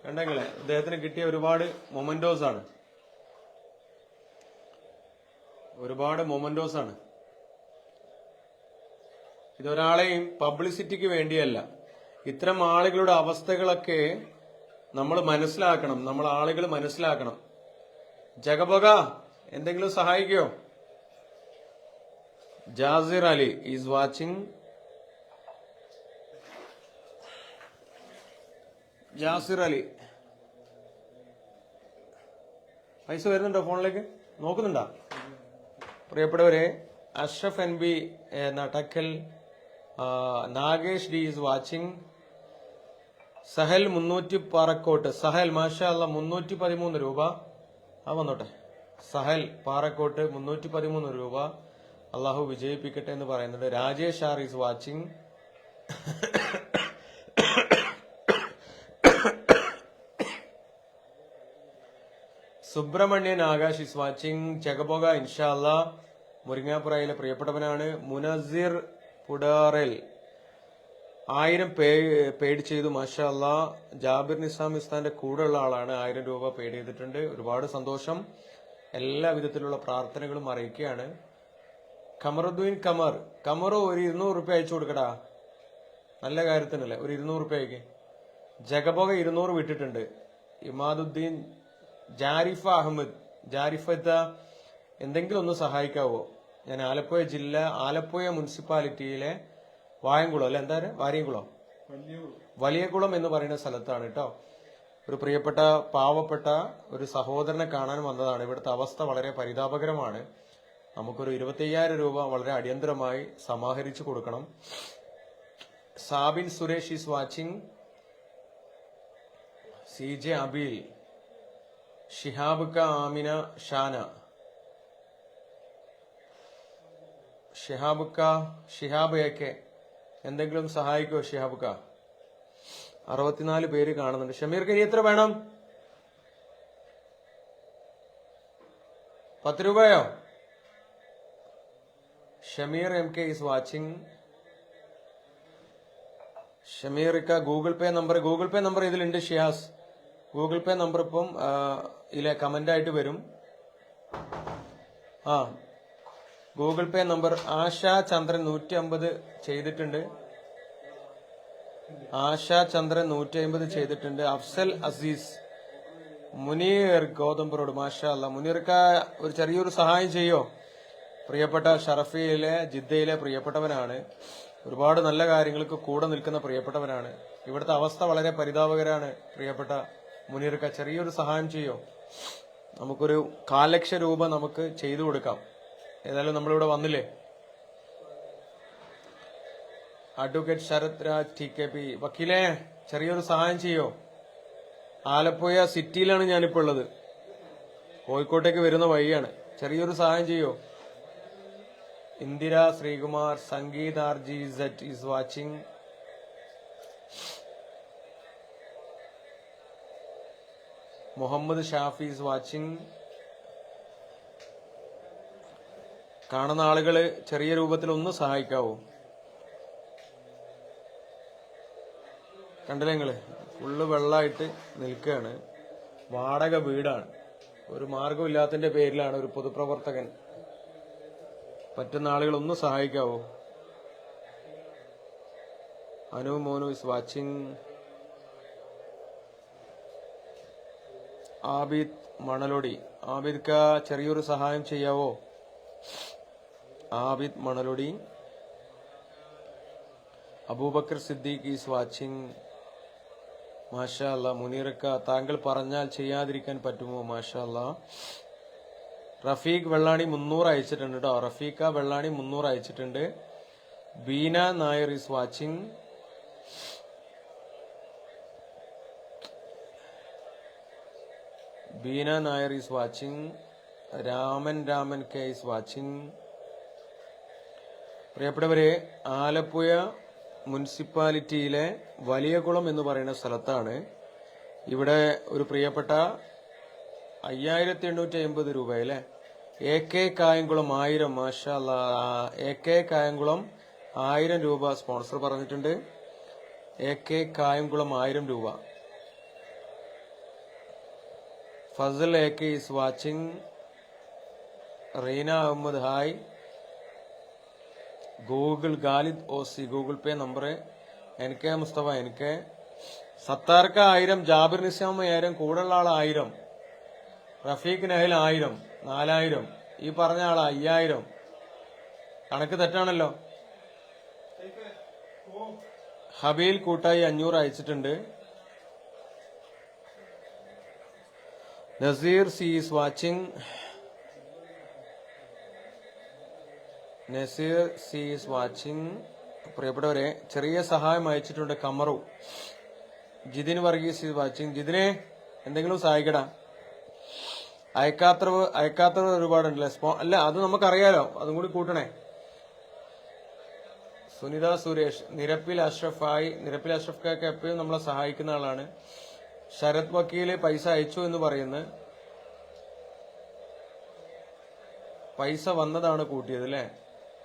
കണ്ടെങ്കിലേ അദ്ദേഹത്തിന് കിട്ടിയ ഒരുപാട് മൊമെന്റോസ് ആണ്. ഇതൊരാളെയും പബ്ലിസിറ്റിക്ക് വേണ്ടിയല്ല. ഇത്തരം ആളുകളുടെ അവസ്ഥകളൊക്കെ നമ്മൾ മനസ്സിലാക്കണം. ആളുകൾ മനസ്സിലാക്കണം. ജഗബഗ എന്തെങ്കിലും സഹായിക്കോ? Jasir Ali is watching. ജാസിർ അലി, പൈസ വരുന്നുണ്ടോ ഫോണിലേക്ക്? നോക്കുന്നുണ്ടോ? പ്രിയപ്പെട്ടവരെ, Ashraf NB Nadakkal, Nagesh D is watching. Sahal 300 Parakkot, Sahal മാഷാ അല്ലാ 313 രൂപ. വന്നോട്ടെ. സഹൽ പാറക്കോട്ട് 313 രൂപ. അള്ളാഹു വിജയിപ്പിക്കട്ടെ എന്ന് പറയുന്നുണ്ട്. Rajesh R is watching. Subramanian Akash is watching. ജഗബോഗ ഇൻഷാ അല്ലാ മുരിങ്ങാപ്പുറയിലെ പ്രിയപ്പെട്ടവനാണ്. മുനസിർ പുടാറൽ 1000 പെയ്ഡ് ചെയ്തു. മാഷാ അല്ലാ. ജാബിർ നിസാം ഉസ്താദിന്റെ കൂടെയുള്ള ആളാണ്. 1000 രൂപ പെയ്ഡ് ചെയ്തിട്ടുണ്ട്. ഒരുപാട് സന്തോഷം. എല്ലാ വിധത്തിലുള്ള പ്രാർത്ഥനകളും അറിയിക്കുകയാണ്. ഖമറുദ്ദീൻ കമറോ ഒരു 200 രൂപ അയച്ചു കൊടുക്കടാ. നല്ല കാര്യത്തിനല്ലേ, ഒരു 200 രൂപയ്ക്ക്. ജഗബോഗ 200 വിട്ടിട്ടുണ്ട്. ഇമാദുദ്ദീൻ, ജാരിഫ അഹമ്മദ്, ജാരിഫത്ത എന്തെങ്കിലും ഒന്ന് സഹായിക്കാവോ? ഞാൻ ആലപ്പുഴ ജില്ല, ആലപ്പുഴ മുനിസിപ്പാലിറ്റിയിലെ വായംകുളം അല്ലെ, എന്താ വാര്യംകുളം, വലിയകുളം എന്ന് പറയുന്ന സ്ഥലത്താണ് കേട്ടോ. ഒരു പ്രിയപ്പെട്ട പാവപ്പെട്ട ഒരു സഹോദരനെ കാണാൻ വന്നതാണ്. ഇവിടുത്തെ അവസ്ഥ വളരെ പരിതാപകരമാണ്. നമുക്കൊരു 25,000 രൂപ വളരെ അടിയന്തരമായി സമാഹരിച്ചു കൊടുക്കണം. Sabin Suresh is watching. CJ Abeel, ഷിഹാബുക്ക, ആമിന, ഷാന. ഷിഹാബ് AK എന്തെങ്കിലും സഹായിക്കോ ഷിഹാബുക്ക? 64 പേര് കാണുന്നുണ്ട്. ഷമീർക്ക് ഇനി എത്ര വേണം? 10 രൂപയോ? Shameer MK is watching. ഷമീർക്ക ഗൂഗിൾ പേ നമ്പർ ഇതിലുണ്ട്. ഷിയാസ് ഗൂഗിൾ പേ നമ്പർ ഇപ്പം ഇതിലെ കമന്റ് ആയിട്ട് വരും. Google pay number. ആശാ ചന്ദ്രൻ 150 ചെയ്തിട്ടുണ്ട്. 150 അഫ്സൽ അസീസ്, മുനീർ ഗോതമ്പ് റോഡ്. മാഷാ അല്ലാ. മുനീർക്ക ഒരു ചെറിയൊരു സഹായം ചെയ്യോ? പ്രിയപ്പെട്ട ഷറഫിയിലെ ജിദ്ദയിലെ പ്രിയപ്പെട്ടവനാണ്. ഒരുപാട് നല്ല കാര്യങ്ങൾക്ക് കൂടെ നിൽക്കുന്ന പ്രിയപ്പെട്ടവനാണ്. ഇവിടുത്തെ അവസ്ഥ വളരെ പരിതാപകരാണ്. പ്രിയപ്പെട്ട മുനീർക്ക ചെറിയൊരു സഹായം ചെയ്യോ? നമുക്കൊരു 4 ലക്ഷം രൂപ നമുക്ക് ചെയ്തു കൊടുക്കാം. ഏതായാലും നമ്മളിവിടെ വന്നില്ലേ. Advocate Sharath Raj TKP. വക്കീലെ ചെറിയൊരു സഹായം ചെയ്യോ? ആലപ്പുഴ സിറ്റിയിലാണ് ഞാനിപ്പോൾ ഉള്ളത്. കോഴിക്കോട്ടേക്ക് വരുന്ന വഴിയാണ്. ചെറിയൊരു സഹായം ചെയ്യോ? Indira Sreekumar, Sangeeth RGZ is watching. Muhammad Shafi is watching. കാണുന്ന ആളുകള് ചെറിയ രൂപത്തിൽ ഒന്ന് സഹായിക്കാവോ? കണ്ടില്ലേ നിങ്ങള്? ഫുള്ള് വെള്ളമായിട്ട് നിൽക്കുകയാണ്. വാടക വീടാണ്. ഒരു മാർഗമില്ലാത്തതിന്റെ പേരിലാണ് ഒരു പൊതുപ്രവർത്തകൻ. പറ്റുന്ന ആളുകൾ ഒന്ന് സഹായിക്കാവോ? Anu Monu is watching. ആബിദ് മണലൊടി. ആബിദ്ക്ക ചെറിയൊരു സഹായം ചെയ്യാവോ? ആബിദ് മണലൊടി. Abubakar Siddique is watching. മാഷാ അല്ലാ. മുനീർക്ക താങ്കൾ പറഞ്ഞാൽ ചെയ്യാതിരിക്കാൻ പറ്റുമോ? മാഷാ അല്ലാ. റഫീഖ് വെള്ളാണി 300 അയച്ചിട്ടുണ്ട് കേട്ടോ. റഫീഖ വെള്ളാണി 300 അയച്ചിട്ടുണ്ട്. Beena Nair is watching. Beena Nair is watching. Raman K is watching. പ്രിയപ്പെട്ടവരെ, ആലപ്പുഴ മുനിസിപ്പാലിറ്റിയിലെ വലിയകുളം എന്ന് പറയുന്ന സ്ഥലത്താണ് ഇവിടെ ഒരു പ്രിയപ്പെട്ട 5850 രൂപയല്ലേ. AK കായംകുളം 1000. മാഷാ അല്ലാ. AK കായംകുളം 1000 രൂപ സ്പോൺസർ പറഞ്ഞിട്ടുണ്ട്. AK കായംകുളം 1000 രൂപ. Fazal AK is watching. Reena Ahammed hi. Khalid OC Google pay number. NK Mustafa NK. സത്താർക്ക് 1000. ജാബിർ നിസാമ 1000. കൂടെയുള്ള ആൾ 1000. റഫീഖ് നഹൽ 1000. 4000. ഈ പറഞ്ഞ ആൾ 5000. കണക്ക് തെറ്റാണല്ലോ. ഹബീൽ കൂട്ടായി 500 അയച്ചിട്ടുണ്ട്. Naseer C is watching. Naseer C is watching. പ്രിയപ്പെട്ടവരെ, ചെറിയ സഹായം അയച്ചിട്ടുണ്ട്. കമറു. Jithin Varghese is watching. ജിതിനെ എന്തെങ്കിലും സഹായിക്കടാ. അയക്കാത്തവർ ഒരുപാടുണ്ടല്ലേ. അല്ല, അത് നമുക്കറിയാലോ. അതും കൂടി കൂട്ടണേ. സുനിത സുരേഷ്. നിരപ്പിൽ അഷ്റഫായി. നിരപ്പിൽ അഷ്റഫ്ക്കൊക്കെ എപ്പോഴും നമ്മളെ സഹായിക്കുന്ന ആളാണ്. ശരത് വക്കീല് പൈസ അയച്ചു എന്ന് പറയുന്നു. പൈസ വന്നതാണ് കൂട്ടിയത് അല്ലേ.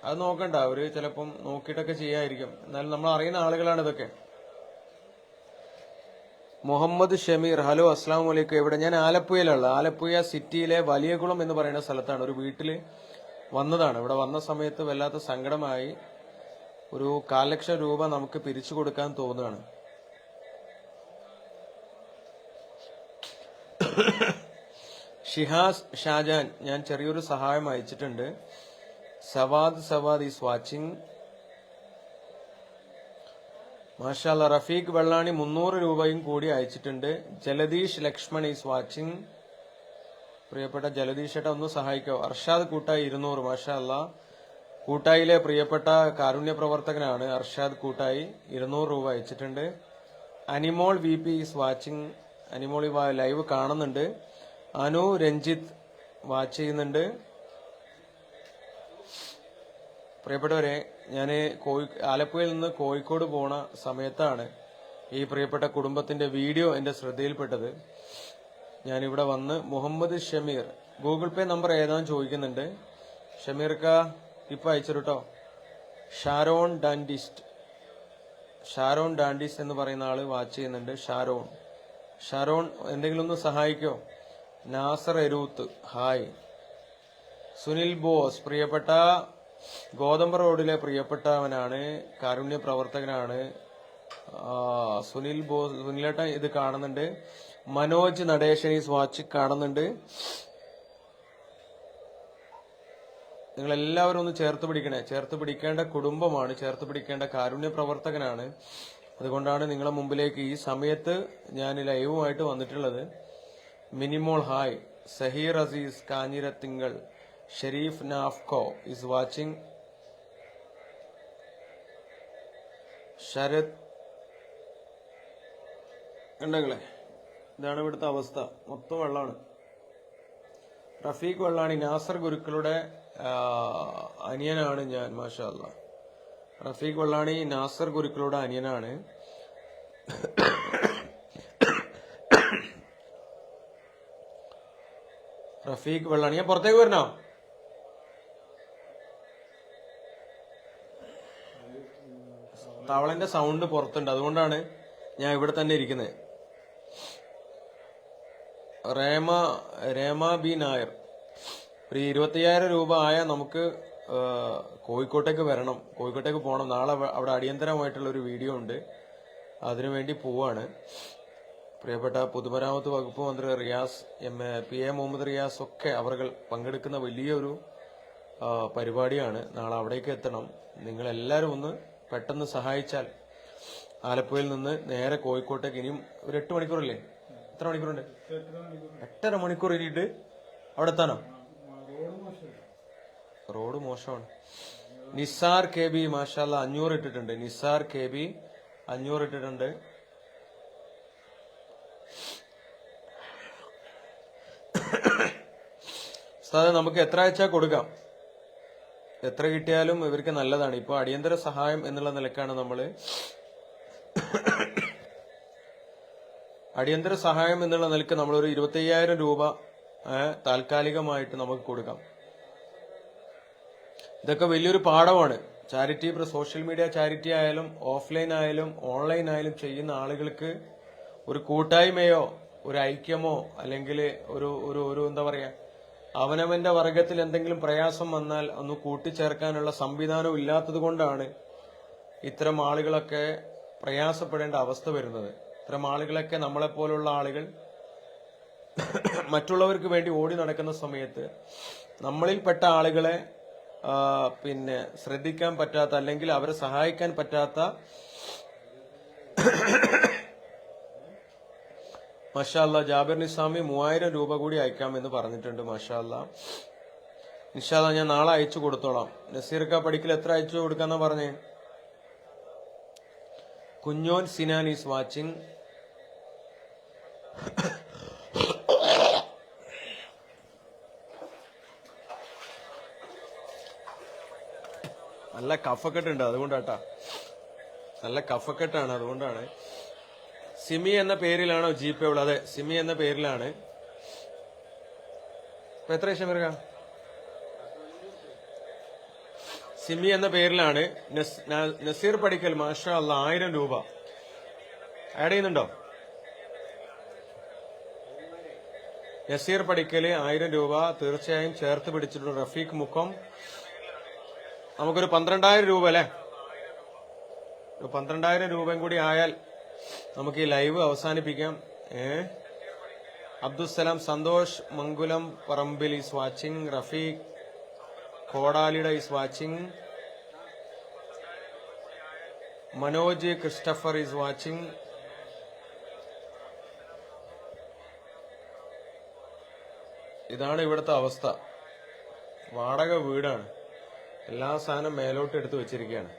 അത് നോക്കണ്ട. അവര് ചിലപ്പം നോക്കിയിട്ടൊക്കെ ചെയ്യായിരിക്കും. എന്നാലും നമ്മൾ അറിയുന്ന ആളുകളാണ് ഇതൊക്കെ. മുഹമ്മദ് ഷമീർ. ഹലോ, അസ്സാം വലൈക്കും. ഇവിടെ ഞാൻ ആലപ്പുഴയിലുള്ള ആലപ്പുഴ സിറ്റിയിലെ വലിയകുളം എന്ന് പറയുന്ന സ്ഥലത്താണ്. ഒരു വീട്ടില് വന്നതാണ്. ഇവിടെ വന്ന സമയത്ത് വല്ലാത്ത സങ്കടമായി. ഒരു 4 ലക്ഷം രൂപ നമുക്ക് പിരിച്ചു കൊടുക്കാൻ തോന്നുകയാണ്. ഷിഹാസ് ഷാജാൻ, ഞാൻ ചെറിയൊരു സഹായം അയച്ചിട്ടുണ്ട്. Savad is watching. മാഷാ അല്ലാ. റഫീഖ് വെള്ളാണി 300 രൂപയും കൂടി അയച്ചിട്ടുണ്ട്. Jaladeesh Lakshman is watching. പ്രിയപ്പെട്ട ജലദീഷേട്ട ഒന്ന് സഹായിക്കോ. അർഷാദ് കൂട്ടായി 200, മാഷാ അല്ലാ. കൂട്ടായിലെ പ്രിയപ്പെട്ട കാരുണ്യ പ്രവർത്തകനാണ് അർഷാദ് കൂട്ടായി, 200 രൂപ അയച്ചിട്ടുണ്ട്. Animol V P is watching. Animol live കാണുന്നുണ്ട്. അനു രഞ്ജിത്ത് വാച്ച് ചെയ്യുന്നുണ്ട്. പ്രിയപ്പെട്ടവരെ, ഞാൻ ആലപ്പുഴയിൽ നിന്ന് കോഴിക്കോട് പോണ സമയത്താണ് ഈ പ്രിയപ്പെട്ട കുടുംബത്തിന്റെ വീഡിയോ എന്റെ ശ്രദ്ധയിൽപ്പെട്ടത്. ഞാനിവിടെ വന്ന് Muhammad Shameer Google pay number ഏതാന്ന് ചോദിക്കുന്നുണ്ട്. ഷമീർക്ക ഇപ്പൊ അയച്ചിട്ടോ. ഷാരോൺ ഡാൻഡിസ്റ്റ് എന്ന് പറയുന്ന ആള് വാച്ച് ചെയ്യുന്നുണ്ട്. ഷാരോൺ എന്തെങ്കിലും ഒന്ന് സഹായിക്കോ. നാസർ എരൂത്ത് ഹായ്. സുനിൽ ബോസ് പ്രിയപ്പെട്ട ഗോതമ്പ് റോഡിലെ പ്രിയപ്പെട്ടവനാണ്, കാരുണ്യ പ്രവർത്തകനാണ്. സുനിലേട്ട ഇത് കാണുന്നുണ്ട്. മനോജ് നടേശനീസ് വാച്ച് കാണുന്നുണ്ട്. നിങ്ങൾ എല്ലാവരും ഒന്ന് ചേർത്ത് പിടിക്കണേ. ചേർത്ത് പിടിക്കേണ്ട കുടുംബമാണ്, ചേർത്ത് പിടിക്കേണ്ട കാരുണ്യ പ്രവർത്തകനാണ്. അതുകൊണ്ടാണ് നിങ്ങളെ മുമ്പിലേക്ക് ഈ സമയത്ത് ഞാൻ ലൈവുമായിട്ട് വന്നിട്ടുള്ളത്. Minimol hi. Saheer Azeez Kanjirathinkal. Sherif Nafco is watching. Sarath ഉണ്ടെങ്കിലേ ഇതാണ് ഇവിടുത്തെ അവസ്ഥ. മൊത്തം വെള്ളമാണ്. റഫീഖ് വെള്ളാണി നാസർ ഗുരുക്കളുടെ അനിയനാണ് ഞാൻ, മാഷാ അല്ലാ. റഫീഖ് വെള്ളാണി നാസർ ഗുരുക്കളുടെ അനിയനാണ്. റഫീഖ് വെള്ളാണി ഞാൻ പുറത്തേക്ക് വരണോ? തവളന്റെ സൗണ്ട് പുറത്തുണ്ട്, അതുകൊണ്ടാണ് ഞാൻ ഇവിടെ തന്നെ ഇരിക്കുന്നത്. രേമ ബി നായർ, ഒരു 25,000 രൂപ ആയാൽ നമുക്ക് കോഴിക്കോട്ടേക്ക് വരണം, കോഴിക്കോട്ടേക്ക് പോകണം. നാളെ അവിടെ അടിയന്തരമായിട്ടുള്ള ഒരു വീഡിയോ ഉണ്ട്, അതിനുവേണ്ടി പോവാണ്. പ്രിയപ്പെട്ട പൊതുമരാമത്ത് വകുപ്പ് മന്ത്രി റിയാസ് PA മുഹമ്മദ് റിയാസ് ഒക്കെ അവർ പങ്കെടുക്കുന്ന വലിയൊരു പരിപാടിയാണ്. നാളെ അവിടേക്ക് എത്തണം. നിങ്ങളെല്ലാവരും ഒന്ന് പെട്ടെന്ന് സഹായിച്ചാൽ ആലപ്പുഴയിൽ നിന്ന് നേരെ കോഴിക്കോട്ടേക്ക് ഇനിയും ഒരു 8 മണിക്കൂറല്ലേ? എത്ര മണിക്കൂറുണ്ട്? 8.5 മണിക്കൂർ ഇനിയിട്ട് അവിടെ എത്താനോ? റോഡ് മോശമാണ്. നിസാർ KB മാഷാല്ല 500 ഇട്ടിട്ടുണ്ട്. നിസാർ KB 500 ഇട്ടിട്ടുണ്ട്. നമുക്ക് എത്ര അയച്ചാൽ കൊടുക്കാം, എത്ര കിട്ടിയാലും ഇവർക്ക് നല്ലതാണ്. ഇപ്പൊ അടിയന്തര സഹായം എന്നുള്ള നിലക്കാണ് നമ്മള് അടിയന്തര സഹായം എന്നുള്ള നിലക്ക് നമ്മളൊരു 25,000 രൂപ താൽക്കാലികമായിട്ട് നമുക്ക് കൊടുക്കാം. ഇതൊക്കെ വലിയൊരു പാഠമാണ്. ചാരിറ്റി, ഇപ്പൊ സോഷ്യൽ മീഡിയ ചാരിറ്റി ആയാലും ഓഫ്ലൈൻ ആയാലും ഓൺലൈൻ ആയാലും ചെയ്യുന്ന ആളുകൾക്ക് ഒരു കൂട്ടായ്മയോ ഒരു ഐക്യമോ അല്ലെങ്കിൽ ഒരു എന്താ പറയാ, അവനവന്റെ വർഗത്തിൽ എന്തെങ്കിലും പ്രയാസം വന്നാൽ ഒന്ന് കൂട്ടിച്ചേർക്കാനുള്ള സംവിധാനം ഇല്ലാത്തത് കൊണ്ടാണ് ഇത്തരം ആളുകളൊക്കെ പ്രയാസപ്പെടേണ്ട അവസ്ഥ വരുന്നത്. ഇത്തരം ആളുകളൊക്കെ നമ്മളെപ്പോലുള്ള ആളുകൾ മറ്റുള്ളവർക്ക് വേണ്ടി ഓടി നടക്കുന്ന സമയത്ത് നമ്മളിൽപ്പെട്ട ആളുകളെ ശ്രദ്ധിക്കാൻ പറ്റാത്ത അല്ലെങ്കിൽ അവരെ സഹായിക്കാൻ പറ്റാത്ത മാഷാല്ല ജാബിർ നിസാമി 3000 രൂപ കൂടി അയക്കാമെന്ന് പറഞ്ഞിട്ടുണ്ട്. മാഷാല്ല നിഷാദ ഞാൻ നാളെ അയച്ചു കൊടുത്തോളാം. നസീർക്ക പഠിക്കൽ എത്ര അയച്ചു കൊടുക്കാന്നാ പറഞ്ഞേ? കുഞ്ഞോൻ സിനാൻ ഈസ് വാച്ചിങ്. നല്ല കഫക്കെട്ടുണ്ട്, അതുകൊണ്ടാട്ടാ. നല്ല കഫക്കെട്ടാണ്, അതുകൊണ്ടാണ്. സിമി എന്ന പേരിലാണോ GPay ഉള്ളത്? അതെ, സിമി എന്ന പേരിലാണ്. ഇപ്പൊ എത്ര ഷമീർക്ക? സിമി എന്ന പേരിലാണ്. നസീർ പഠിക്കൽ മാഷാ അല്ലാ 1000 രൂപ ആഡ് ചെയ്യുന്നുണ്ടോ? നസീർ പഠിക്കല് 1000 രൂപ തീർച്ചയായും ചേർത്ത് പിടിച്ചിട്ടുണ്ട്. റഫീഖ് മുഖം നമുക്കൊരു 12,000 രൂപ അല്ലെ? 12,000 രൂപയും കൂടി ആയാൽ നമുക്ക് ഈ ലൈവ് അവസാനിപ്പിക്കാം. Abdussalam Santhosh Mangulam Parambil is watching. റഫീഖ് കോടാലിയുടെ is watching. Manoj Christopher is watching. ഇതാണ് ഇവിടുത്തെ അവസ്ഥ. വാടക വീടാണ്. എല്ലാ സാധനം മേലോട്ട് എടുത്ത് വെച്ചിരിക്കുകയാണ്.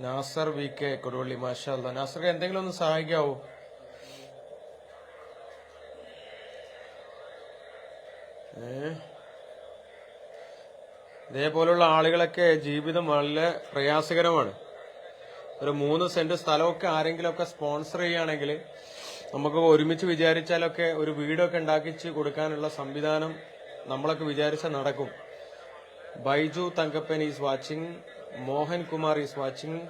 നാസർ വി കെ കൊടുവള്ളി, മാഷാ അല്ലാ. നാസർ എന്തെങ്കിലും ഒന്ന് സഹായിക്കാവോ? ഇതേപോലുള്ള ആളുകളൊക്കെ ജീവിതം വളരെ പ്രയാസകരമാണ്. ഒരു 3 സെന്റ് സ്ഥലമൊക്കെ ആരെങ്കിലുമൊക്കെ സ്പോൺസർ ചെയ്യുകയാണെങ്കിൽ നമുക്ക് ഒരുമിച്ച് വിചാരിച്ചാലൊക്കെ ഒരു വീടൊക്കെ ഉണ്ടാക്കിച്ച് കൊടുക്കാനുള്ള സംവിധാനം നമ്മളൊക്കെ വിചാരിച്ചാൽ നടക്കും. Baiju Thankappan is watching, Mohan Kumar is watching.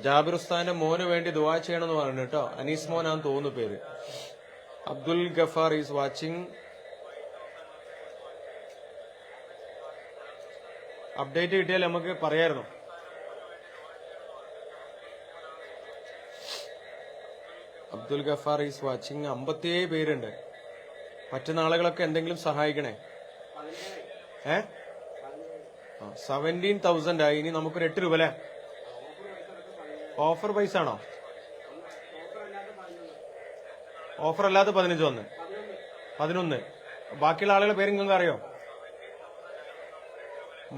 Jabir ഉസ്താന്റെ മോന് വേണ്ടി ദുആ ചെയ്യണമെന്ന് പറഞ്ഞു കേട്ടോ. അനീസ് മോനാന്ന് തോന്നുന്നു പേര്. Abdul Gaffar is watching. Update കിട്ടിയാൽ നമുക്ക് പറയായിരുന്നു. Abdul Gaffar is watching. 57 പേരുണ്ട്. പറ്റുന്ന ആളുകളൊക്കെ എന്തെങ്കിലും സഹായിക്കണേ. 17,000 ആയി. ഇനി നമുക്കൊരു 8 രൂപ അല്ലേ? ഓഫർ പൈസ ആണോ? ഓഫർ അല്ലാതെ 11. ബാക്കിയുള്ള ആളുകളുടെ പേര് നിങ്ങൾക്ക് അറിയോ?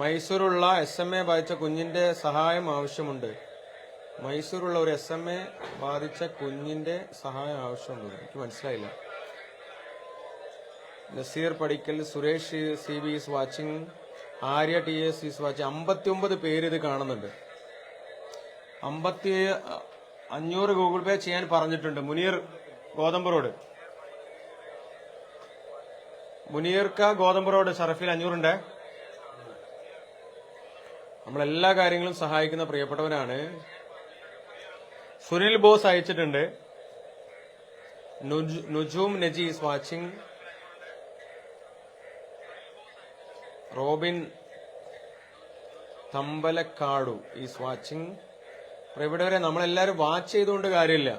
മൈസൂരുള്ള SMA ബാധിച്ച കുഞ്ഞിന്റെ സഹായം ആവശ്യമുണ്ട്. മൈസൂരുള്ള ഒരു SMA ബാധിച്ച കുഞ്ഞിന്റെ സഹായം ആവശ്യമുണ്ട്. എനിക്ക് മനസ്സിലായില്ല. Naseer Padikkal, Suresh CB is watching, Arya TS is watching. 59 പേര് ഇത് കാണുന്നുണ്ട്. 500 ഗൂഗിൾ പേ ചെയ്യാൻ പറഞ്ഞിട്ടുണ്ട്. മുനീർ ഗോതമ്പ് റോഡ്, മുനീർക്ക ഗോതമ്പ് റോഡ് ഷറഫിൽ 500 ഉണ്ട്. നമ്മളെല്ലാ കാര്യങ്ങളും സഹായിക്കുന്ന പ്രിയപ്പെട്ടവരാണ്. സുനിൽ ബോസ് അയച്ചിട്ടുണ്ട്. Nujoom Naji is watching. Robin Thambalakkad is watching. പ്രിയപ്പെട്ടവരെ, നമ്മളെല്ലാവരും വാച്ച് ചെയ്തുകൊണ്ട് കാര്യമില്ല.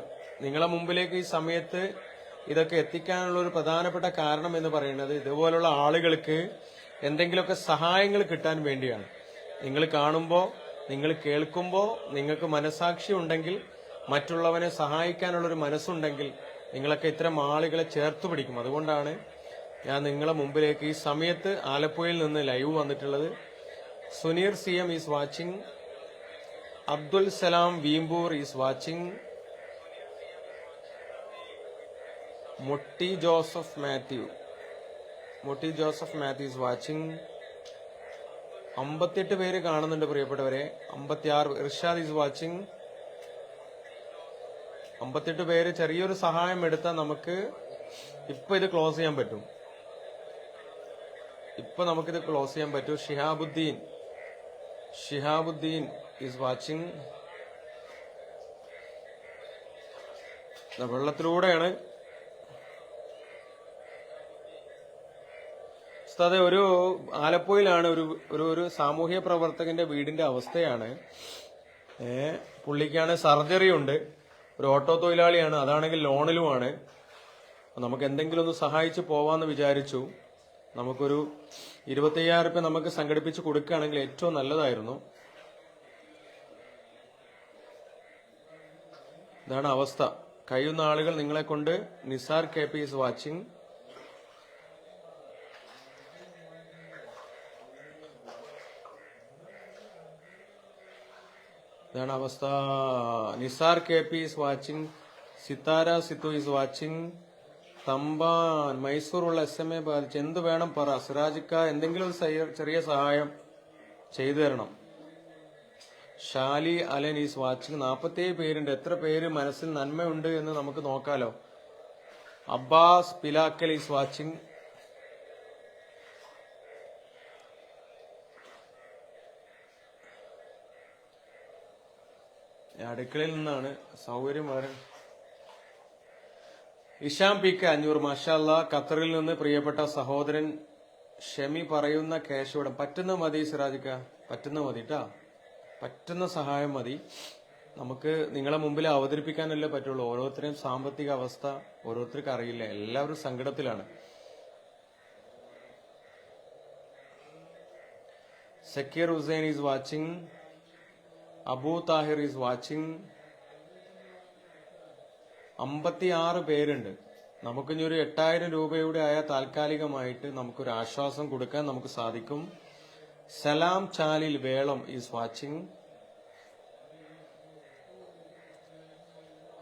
നിങ്ങളെ മുമ്പിലേക്ക് ഈ സമയത്ത് ഇതൊക്കെ എത്തിക്കാനുള്ള ഒരു പ്രധാനപ്പെട്ട കാരണം എന്ന് പറയുന്നത് ഇതുപോലുള്ള ആളുകൾക്ക് എന്തെങ്കിലുമൊക്കെ സഹായങ്ങൾ കിട്ടാൻ വേണ്ടിയാണ്. നിങ്ങൾ കാണുമ്പോൾ, നിങ്ങൾ കേൾക്കുമ്പോൾ നിങ്ങൾക്ക് മനസാക്ഷി ഉണ്ടെങ്കിൽ, മറ്റുള്ളവനെ സഹായിക്കാനുള്ളൊരു മനസ്സുണ്ടെങ്കിൽ നിങ്ങളൊക്കെ ഇത്തരം ആളുകളെ ചേർത്ത് പിടിക്കും. അതുകൊണ്ടാണ് ഞാൻ നിങ്ങളെ മുമ്പിലേക്ക് ഈ സമയത്ത് ആലപ്പുഴയിൽ നിന്ന് ലൈവ് വന്നിട്ടുള്ളത്. Suneer CM is watching. Abdul Salam Veempur is watching. Motti Joseph Mathew is watching. 58 പേര് കാണുന്നുണ്ട് പ്രിയപ്പെട്ടവരെ. 56. Irshad is watching. 58 പേര്. ചെറിയൊരു സഹായം എടുത്താൽ നമുക്ക് ഇപ്പൊ ഇത് ക്ലോസ് ചെയ്യാൻ പറ്റും. Shihabuddin is watching. വെള്ളത്തിലൂടെയാണ് ഉസ്താദെ. ഒരു ആലപ്പുഴയിലാണ് ഒരു സാമൂഹ്യ പ്രവർത്തകന്റെ വീടിന്റെ അവസ്ഥയാണ്. പുള്ളിക്കാണ് സർജറി ഉണ്ട്. ഒരു ഓട്ടോ തൊഴിലാളിയാണ്. അതാണെങ്കിൽ ലോണിലുമാണ്. നമുക്ക് എന്തെങ്കിലും ഒന്ന് സഹായിച്ച് പോവാന്ന് വിചാരിച്ചു. നമുക്കൊരു 25,000 രൂപ നമുക്ക് സംഘടിപ്പിച്ച് കൊടുക്കുകയാണെങ്കിൽ ഏറ്റവും നല്ലതായിരുന്നു. ഇതാണ് അവസ്ഥ. കഴിയുന്ന ആളുകൾ നിങ്ങളെ കൊണ്ട്. Nisar KP is watching. ഇതാണ് അവസ്ഥ. Nisar KP is watching. Sithara Sithu is watching. Thampan മൈസൂറുള്ള SMA ബാധിച്ച് എന്ത് വേണം പറ സിറാജിക്ക. എന്തെങ്കിലും ഒരു ചെറിയ സഹായം ചെയ്തു തരണം. Shali Allen is watching. 47 പേരുണ്ട്. എത്ര പേര് മനസ്സിൽ നന്മയുണ്ട് എന്ന് നമുക്ക് നോക്കാലോ. Abbas Pilakkal is watching. അടുക്കളയിൽ നിന്നാണ് സൗകര്യം വളരെ. ഇഷാം PK 500. മാഷാ അല്ലാ. ഖത്തറിൽ നിന്ന് പ്രിയപ്പെട്ട സഹോദരൻ ഷെമി പറയുന്ന ക്യാഷ് ഇവിടെ പറ്റുന്ന മതി. സിറാജിക്ക പറ്റുന്ന മതി കേട്ടാ. പറ്റുന്ന സഹായം മതി. നമുക്ക് നിങ്ങളെ മുമ്പിൽ അവതരിപ്പിക്കാനല്ലേ പറ്റുള്ളൂ. ഓരോരുത്തരെയും സാമ്പത്തിക അവസ്ഥ ഓരോരുത്തർക്ക് അറിയില്ല. എല്ലാവരും സങ്കടത്തിലാണ്. Sakeer Hussain is watching. Abu Thahir is watching. 56 പേരുണ്ട്. നമുക്കിനി ഒരു 8000 രൂപയുടെ ആയ താൽക്കാലികമായിട്ട് നമുക്കൊരു ആശ്വാസം കൊടുക്കാൻ നമുക്ക് സാധിക്കും. Salam Chalil Velam is watching.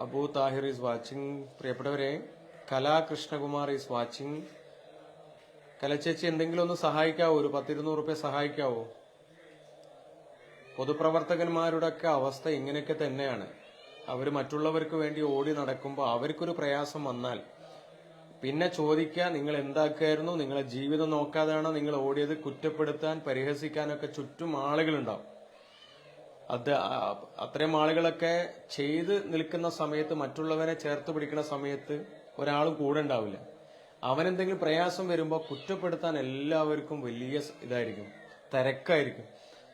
Abu Thahir is watching. പ്രിയപ്പെട്ടവരെ, കലാ കൃഷ്ണകുമാർ ഈസ് വാച്ചിങ്. കലച്ചേച്ചി എന്തെങ്കിലും ഒന്ന് സഹായിക്കാവോ? ഒരു 10-200 രൂപ സഹായിക്കാവോ? പൊതുപ്രവർത്തകന്മാരുടെ ഒക്കെ അവസ്ഥ ഇങ്ങനെയൊക്കെ തന്നെയാണ്. അവർ മറ്റുള്ളവർക്ക് വേണ്ടി ഓടി നടക്കുമ്പോൾ അവർക്കൊരു പ്രയാസം വന്നാൽ പിന്നെ ചോദിക്കുക, നിങ്ങൾ എന്താക്കായിരുന്നു, നിങ്ങളെ ജീവിതം നോക്കാതെയാണോ നിങ്ങൾ ഓടിയത്? കുറ്റപ്പെടുത്താൻ, പരിഹസിക്കാനൊക്കെ ചുറ്റും ആളുകളുണ്ടാവും. അത്രയും ആളുകളൊക്കെ ചെയ്ത് നിൽക്കുന്ന സമയത്ത്, മറ്റുള്ളവരെ ചേർത്ത് പിടിക്കുന്ന സമയത്ത് ഒരാളും കൂടെ ഉണ്ടാവില്ല. അവനെന്തെങ്കിലും പ്രയാസം വരുമ്പോൾ കുറ്റപ്പെടുത്താൻ എല്ലാവർക്കും വലിയ ഇതായിരിക്കും, തിരക്കായിരിക്കും.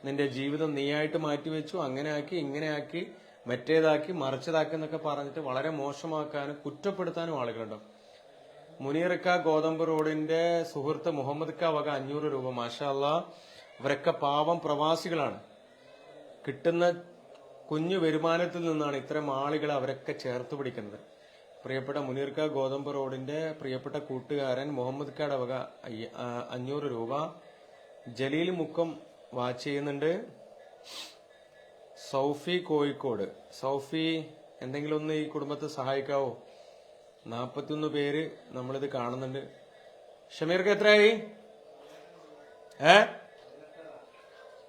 നിന്റെ ജീവിതം നീയായിട്ട് മാറ്റിവെച്ചു, അങ്ങനെ ആക്കി, ഇങ്ങനെ ആക്കി, മറ്റേതാക്കി, മറിച്ചതാക്കി എന്നൊക്കെ പറഞ്ഞിട്ട് വളരെ മോശമാക്കാനും കുറ്റപ്പെടുത്താനും ആളുകളുണ്ടാവും. മുനീർക്ക ഗോതമ്പ് റോഡിന്റെ സുഹൃത്ത് മുഹമ്മദ് ക വക 500 രൂപ. മാഷാ അല്ലാ, ഇവരൊക്കെ പാവം പ്രവാസികളാണ്. കിട്ടുന്ന കുഞ്ഞു വരുമാനത്തിൽ നിന്നാണ് ഇത്തരം ആളുകളെ അവരൊക്കെ ചേർത്ത് പിടിക്കുന്നത്. പ്രിയപ്പെട്ട മുനീർക്ക ഗോതമ്പ് റോഡിന്റെ പ്രിയപ്പെട്ട കൂട്ടുകാരൻ മുഹമ്മദ് കയുടെ വക 500 രൂപ. ജലീൽ മുക്കം വാച്ച് ചെയ്യുന്നുണ്ട്. സൗഫി കോഴിക്കോട്. സൗഫി, എന്തെങ്കിലും ഒന്ന് ഈ കുടുംബത്തെ സഹായിക്കാവോ? 41 പേര് നമ്മളിത് കാണുന്നുണ്ട്. ഷമീർക്ക് എത്രയായി?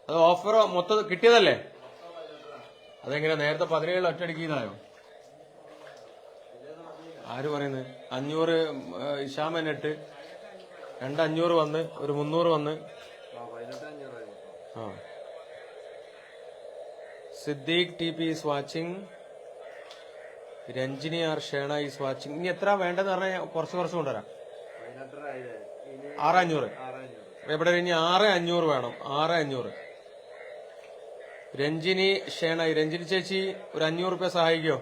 അത് ഓഫർ മൊത്തം കിട്ടിയതല്ലേ? അതെങ്ങനെ നേരത്തെ 17 ഒറ്റയടിക്കുന്നതായോ? ആര് പറയുന്നത്? 500 ഇഷാമൻ 8, 2 500 വന്ന്, ഒരു 300 വന്ന്. ആ, Siddique T P is watching. Ranjini R Shena is watching. ഇനി എത്ര വേണ്ടെന്ന് പറഞ്ഞാൽ കുറച്ച് കൊണ്ടുവരാം. 6500. ഇവിടെ ഇനി 6500 വേണം. 6500. രഞ്ജിനി ഷേണ. രഞ്ജിനി ചേച്ചി ഒരു 500 രൂപ സഹായിക്കോ?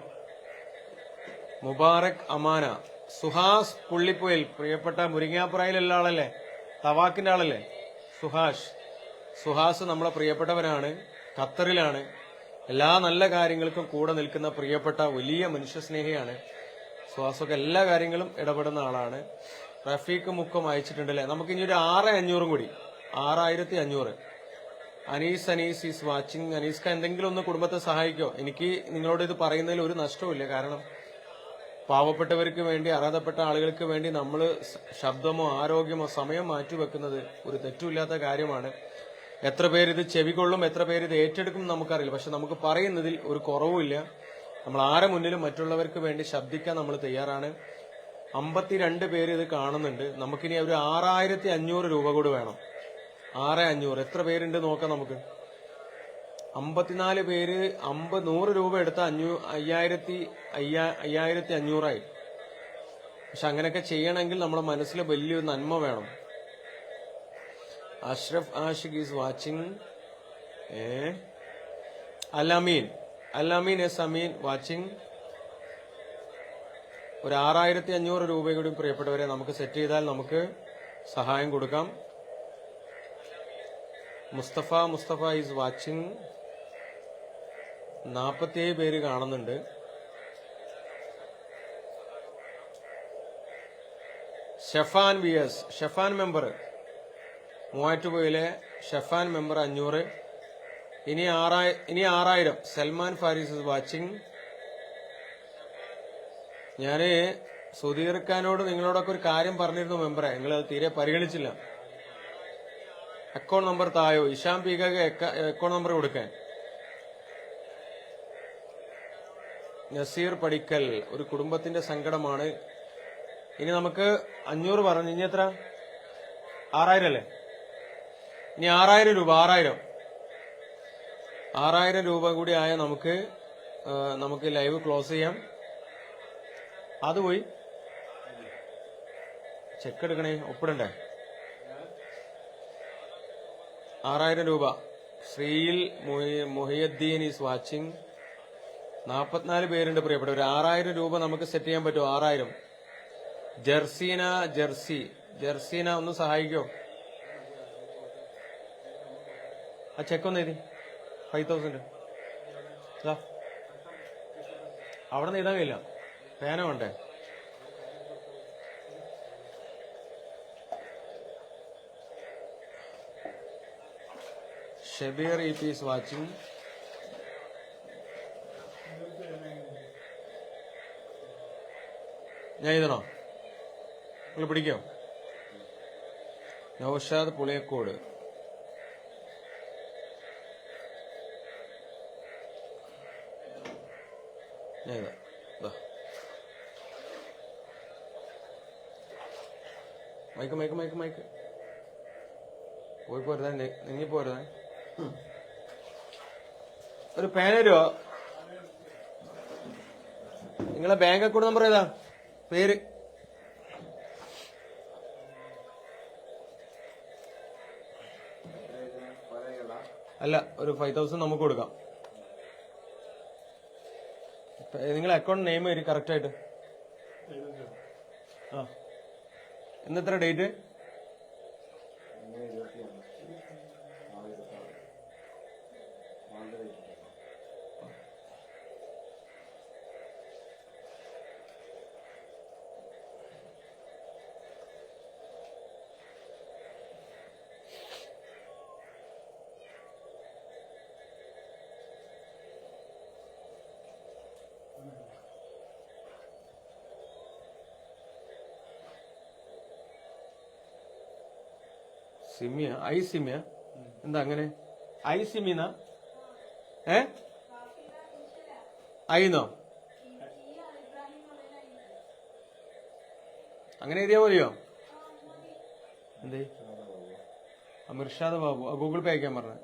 മുബാറക് അമാന. സുഹാസ് പുള്ളിപ്പോയിൽ, പ്രിയപ്പെട്ട മുരിങ്ങാപ്പുറയിലുള്ള ആളല്ലേ, തവാക്കിന്റെ ആളല്ലേ സുഹാസ് നമ്മളെ പ്രിയപ്പെട്ടവനാണ്, ഖത്തറിലാണ്. എല്ലാ നല്ല കാര്യങ്ങൾക്കും കൂടെ നിൽക്കുന്ന പ്രിയപ്പെട്ട വലിയ മനുഷ്യസ്നേഹിയാണ് സുഹാസൊക്കെ. എല്ലാ കാര്യങ്ങളും ഇടപെടുന്ന ആളാണ്. റഫീഖ് മുക്കം അയച്ചിട്ടുണ്ടല്ലേ. നമുക്ക് ഇനി ഒരു 6500 കൂടി. 6500. Anees is watching. അനീസ്ക, എന്തെങ്കിലും ഒന്ന് കുടുംബത്തെ സഹായിക്കോ? എനിക്ക് നിങ്ങളോട് ഇത് പറയുന്നതിൽ ഒരു നഷ്ടവുമില്ല. കാരണം പാവപ്പെട്ടവർക്ക് വേണ്ടി, അർഹതപ്പെട്ട ആളുകൾക്ക് വേണ്ടി നമ്മൾ ശബ്ദമോ ആരോഗ്യമോ സമയം മാറ്റിവെക്കുന്നത് ഒരു തെറ്റുമില്ലാത്ത കാര്യമാണ്. എത്ര പേര് ഇത് ചെവികൊള്ളും, എത്ര പേര് ഇത് ഏറ്റെടുക്കും നമുക്കറിയില്ല. പക്ഷെ നമുക്ക് പറയുന്നതിൽ ഒരു കുറവുമില്ല. നമ്മൾ ആരെ മുന്നിലും മറ്റുള്ളവർക്ക് വേണ്ടി ശബ്ദിക്കാൻ നമ്മൾ തയ്യാറാണ്. 52 പേര് ഇത് കാണുന്നുണ്ട്. നമുക്കിനി ഒരു 6500 രൂപ കൂടി വേണം. 6500. എത്ര പേരുണ്ട് നോക്കാം നമുക്ക്. 54 പേര് 100 രൂപ എടുത്ത 5500 പക്ഷെ അങ്ങനെയൊക്കെ ചെയ്യണമെങ്കിൽ നമ്മുടെ മനസ്സിൽ വലിയൊരു നന്മ വേണം. Ashraf Ashiq is watching. Alameen S Ameen watching. ഒരു 6500 രൂപ കൂടി പ്രിയപ്പെട്ടവരെ നമുക്ക് സെറ്റ് ചെയ്താൽ നമുക്ക് സഹായം കൊടുക്കാം. Mustafa is watching. 47 പേര് കാണുന്നുണ്ട്. Shafan V S, Shafan member, മൂവാറ്റുപുഴയിലെ ഷഫാൻ മെമ്പർ 500. ഇനി 6000. Salman Faris is watching. ഞാന് സുധീർ ഖാനോട് നിങ്ങളോടൊക്കെ ഒരു കാര്യം പറഞ്ഞിരുന്നു മെമ്പറെ, നിങ്ങൾ അത് തീരെ പരിഗണിച്ചില്ല. അക്കൗണ്ട് നമ്പർ തായോ? ഇഷാം പീകക്ക് അക്കൗണ്ട് നമ്പർ കൊടുക്കാൻ. നസീർ പടിക്കൽ, ഒരു കുടുംബത്തിന്റെ സങ്കടമാണ്. ഇനി നമുക്ക് 500 പറഞ്ഞു. ഇനി എത്ര? 6000 അല്ലേ? ഇനി 6000 രൂപ. 6000 രൂപ കൂടി ആയ നമുക്ക് ലൈവ് ക്ലോസ് ചെയ്യാം. അത് പോയി ചെക്ക് എടുക്കണേ, ഒപ്പിടണ്ടേ? 6000 രൂപ. ശ്രീയിൽ മൊഹിയുദ്ദീൻ ഈസ് വാച്ചിങ്. 44 പേരുണ്ട് പ്രിയപ്പെട്ടവർ. 6000 രൂപ നമുക്ക് സെറ്റ് ചെയ്യാൻ പറ്റുമോ? 6000. ജെർസീന ഒന്ന് സഹായിക്കോ? ആ ചെക്കൊന്ന് എഴുതി. 5000. അവിടെ നിന്ന് എഴുതാൻ കഴിയില്ല, പേന വേണ്ടേ? Shabeer EP is watching. ഞാൻ എഴുതണോ? നിങ്ങൾ പിടിക്കോ? നൗഷാദ് പുളിയക്കോട്. ഞാൻ എഴുതാം. മൈക്ക് പോയി പോരുതാ, നീങ്ങി പോരുതാ. ഒരു പേന തരുമോ? നിങ്ങളെ ബാങ്ക് അക്കൗണ്ട് നമ്പർ ഏതാ? പേര്? അല്ല, ഒരു 5,000 നമുക്ക് കൊടുക്കാം. നിങ്ങളെ അക്കൗണ്ട് നെയിം വരും കറക്റ്റ് ആയിട്ട്. ആ, ഇന്നെത്ര ഡേറ്റ്? സിമിയ? ഐ സിമിയ? എന്താ അങ്ങനെ? ഐ സിമിന? ഐന്നോ? അങ്ങനെ എഴുതിയാ മതിയോ? എന്തേ? മിർഷാദ് ബാബു. ഗൂഗിൾ പേ അയക്കാൻ പറഞ്ഞ.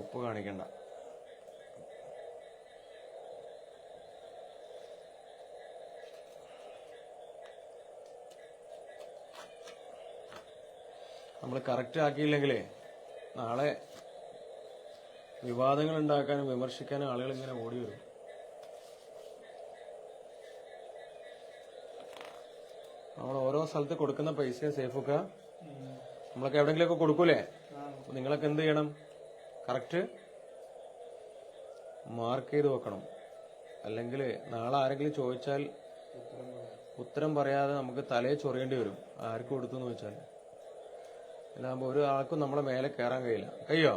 ഒപ്പ് കാണിക്കണ്ട. നമ്മൾ കറക്റ്റ് ആക്കിയില്ലെങ്കിലേ നാളെ വിവാദങ്ങൾ ഉണ്ടാക്കാനും വിമർശിക്കാനും ആളുകൾ ഇങ്ങനെ ഓടി വരും. നമ്മൾ ഓരോ സ്ഥലത്ത് കൊടുക്കുന്ന പൈസ സേഫൊക്കെ നമ്മളൊക്കെ എവിടെങ്കിലുമൊക്കെ കൊടുക്കൂലേ? അപ്പൊ നിങ്ങളൊക്കെ എന്ത് ചെയ്യണം? കറക്റ്റ് മാർക്ക് ചെയ്ത് വെക്കണം. അല്ലെങ്കിൽ നാളെ ആരെങ്കിലും ചോദിച്ചാൽ ഉത്തരം പറയാതെ നമുക്ക് തലയെ ചൊറിയേണ്ടി വരും. ആർക്ക് കൊടുത്തു എന്ന് വെച്ചാൽ ഇതാകുമ്പോ ഒരു ആൾക്കും നമ്മളെ മേലെ കയറാൻ കഴിയില്ല. കഴിയോ?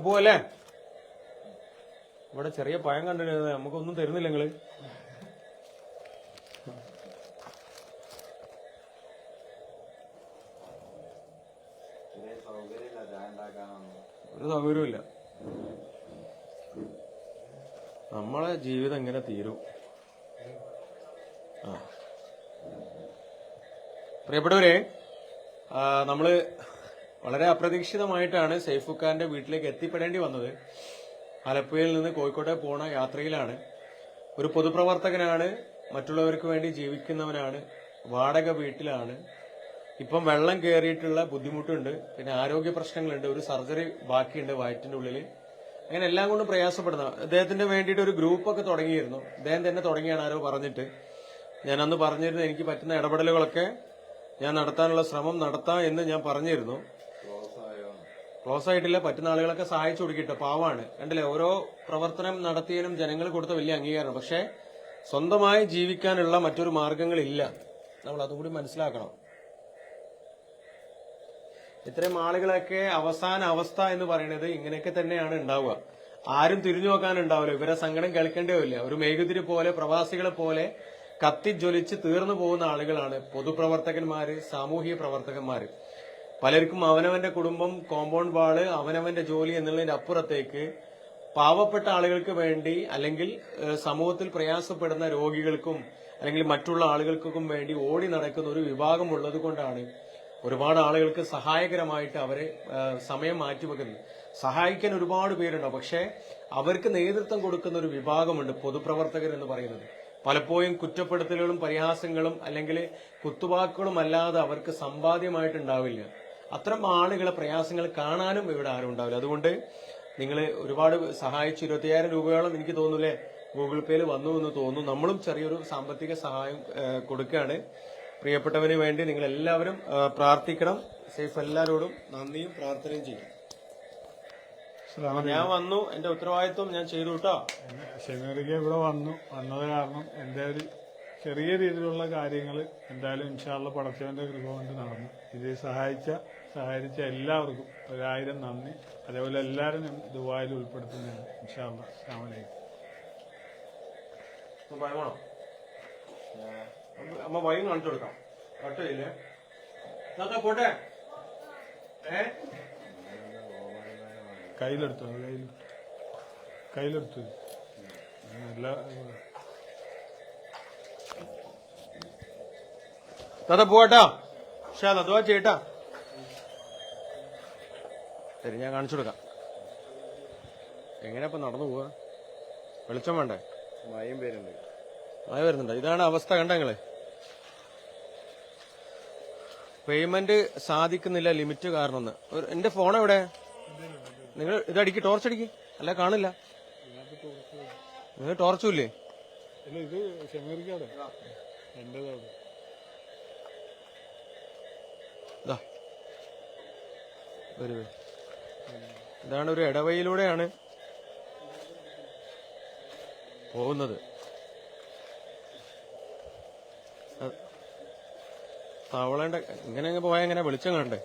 പോവല്ലേ? ഇവിടെ ചെറിയ പഴം കണ്ടിട്ട് നമുക്കൊന്നും തരുന്നില്ല നിങ്ങള്. ഒരു സൗകര്യമില്ല. നമ്മളെ ജീവിതം എങ്ങനെ തീരും? പ്രിയപ്പെട്ടവരെ, നമ്മള് വളരെ അപ്രതീക്ഷിതമായിട്ടാണ് സൈഫുഖാന്റെ വീട്ടിലേക്ക് എത്തിപ്പെടേണ്ടി വന്നത്. ആലപ്പുഴയിൽ നിന്ന് കോഴിക്കോട്ടെ പോണ യാത്രയിലാണ്. ഒരു പൊതുപ്രവർത്തകനാണ്, മറ്റുള്ളവർക്ക് വേണ്ടി ജീവിക്കുന്നവനാണ്, വാടക വീട്ടിലാണ്. ഇപ്പം വെള്ളം കയറിയിട്ടുള്ള ബുദ്ധിമുട്ടുണ്ട്, പിന്നെ ആരോഗ്യ പ്രശ്നങ്ങളുണ്ട്, ഒരു സർജറി ബാക്കിയുണ്ട് വയറ്റിന്റെ ഉള്ളിൽ. അങ്ങനെ എല്ലാം കൊണ്ടും പ്രയാസപ്പെടുന്ന അദ്ദേഹത്തിന് വേണ്ടിയിട്ട് ഒരു ഗ്രൂപ്പൊക്കെ തുടങ്ങിയിരുന്നു. അദ്ദേഹം തന്നെ തുടങ്ങിയാണ്, ആരോ പറഞ്ഞിട്ട്. ഞാൻ അന്ന് പറഞ്ഞിരുന്നു എനിക്ക് പറ്റുന്ന ഇടപെടലുകളൊക്കെ ഞാൻ നടത്താനുള്ള ശ്രമം നടത്താം എന്ന് ഞാൻ പറഞ്ഞിരുന്നു. ക്ലോസ് ആയിട്ടില്ല. പറ്റുന്ന ആളുകളൊക്കെ സഹായിച്ചു കൊടുക്കട്ടെ. പാവാണ്, കണ്ടില്ലേ? ഓരോ പ്രവർത്തനം നടത്തിയതിനും ജനങ്ങൾ കൊടുത്ത വലിയ അംഗീകാരം. പക്ഷെ സ്വന്തമായി ജീവിക്കാനുള്ള മറ്റൊരു മാർഗങ്ങളില്ല. നമ്മൾ അതും കൂടി മനസ്സിലാക്കണം. ഇത്രയും ആളുകളൊക്കെ അവസാന അവസ്ഥ എന്ന് പറയുന്നത് ഇങ്ങനെയൊക്കെ തന്നെയാണ് ഉണ്ടാവുക. ആരും തിരിഞ്ഞു നോക്കാനുണ്ടാവില്ല. ഇവരെ സങ്കടം കേൾക്കേണ്ടതില്ല. ഒരു മെഴുകുതിരി പോലെ, പ്രവാസികളെ പോലെ കത്തിജ്വലിച്ച് തീർന്നു പോകുന്ന ആളുകളാണ് പൊതുപ്രവർത്തകന്മാര്, സാമൂഹിക പ്രവർത്തകന്മാര്. പലർക്കും അവനവന്റെ കുടുംബം, കോമ്പൗണ്ട് വാള്, അവനവന്റെ ജോലി എന്നുള്ളതിന്റെ അപ്പുറത്തേക്ക് പാവപ്പെട്ട ആളുകൾക്ക് വേണ്ടി, അല്ലെങ്കിൽ സമൂഹത്തിൽ പ്രയാസപ്പെടുന്ന രോഗികൾക്കും അല്ലെങ്കിൽ മറ്റുള്ള ആളുകൾക്കും വേണ്ടി ഓടി നടക്കുന്ന ഒരു വിഭാഗം ഉള്ളത് കൊണ്ടാണ് ഒരുപാട് ആളുകൾക്ക് സഹായകരമായിട്ട് അവരെ സമയം മാറ്റിവെക്കുന്നത്. സഹായിക്കാൻ ഒരുപാട് പേരുണ്ടാവും, പക്ഷെ അവർക്ക് നേതൃത്വം കൊടുക്കുന്ന ഒരു വിഭാഗമുണ്ട്, പൊതുപ്രവർത്തകർ എന്ന് പറയുന്നത്. പലപ്പോഴും കുറ്റപ്പെടുത്തലുകളും പരിഹാസങ്ങളും അല്ലെങ്കിൽ കുത്തുവാക്കുകളും അല്ലാതെ അവർക്ക് സമ്പാദ്യമായിട്ടുണ്ടാവില്ല. അത്തരം ആളുകളെ പ്രയാസങ്ങൾ കാണാനും ഇവിടെ ആരും ഉണ്ടാവില്ല. അതുകൊണ്ട് നിങ്ങൾ ഒരുപാട് സഹായിച്ചു. 25,000 രൂപയോളം എനിക്ക് തോന്നുന്നില്ലേ ഗൂഗിൾ പേയിൽ വന്നു എന്ന് തോന്നുന്നു. നമ്മളും ചെറിയൊരു സാമ്പത്തിക സഹായം കൊടുക്കുകയാണ്. പ്രിയപ്പെട്ടവന് വേണ്ടി നിങ്ങൾ എല്ലാവരും പ്രാർത്ഥിക്കണം. സേഫ് എല്ലാവരോടും നന്ദിയും പ്രാർത്ഥനയും ചെയ്യും. ഞാൻ വന്നു, എന്റെ ഉത്തരവാദിത്വം ഞാൻ ചെയ്തു കേട്ടോ. ഷമീറിക്ക ഇവിടെ വന്നത് കാരണം എന്റെ ഒരു ചെറിയ രീതിയിലുള്ള കാര്യങ്ങൾ എന്തായാലും ഇൻഷാള്ള പടച്ചവന്റെ കൃപ കൊണ്ട് നടന്നു. ഇത് സഹായിച്ച എല്ലാവർക്കും 1000 നന്ദി. അതേപോലെ എല്ലാവരും ദുബായിൽ ഉൾപ്പെടുത്തുന്നതാണ്. ഇൻഷാള്ള. അസ്സലാമു അലൈക്കും. അമ്മ വൈകും കാണിച്ചു കൊടുക്കാം. കട്ടില്ലേ പോട്ടെ. കയ്യിലെടുത്തു താത്ത പോവാട്ടാ. പക്ഷെ അതുവാ ചെയ്യട്ടാ. ശരി, ഞാൻ കാണിച്ചു കൊടുക്കാം. എങ്ങനെയാ ഇപ്പൊ നടന്നു പോവാ? വെളിച്ചം വേണ്ടേ? മഴ വരുന്നുണ്ട്. ഇതാണ് അവസ്ഥ. കണ്ട നിങ്ങള് പേയ്മെന്റ് സാധിക്കുന്നില്ല ലിമിറ്റ് കാരണം. എന്റെ ഫോൺ എവിടെ? നിങ്ങൾ ഇതടിക്ക്, ടോർച്ച് അടിക്ക്. അല്ല കാണില്ല. നിങ്ങൾ ടോർച്ചും ഇല്ലേ? ഇത് ഷമീറിക്കാടെ എന്റേതാണ്. ഇതാണ് ഒരു ഇടവയിലൂടെയാണ് പോകുന്നത്. തവളേണ്ട ഇങ്ങനെ പോയാൽ എങ്ങനെ വെളിച്ചം കണ്ടേ?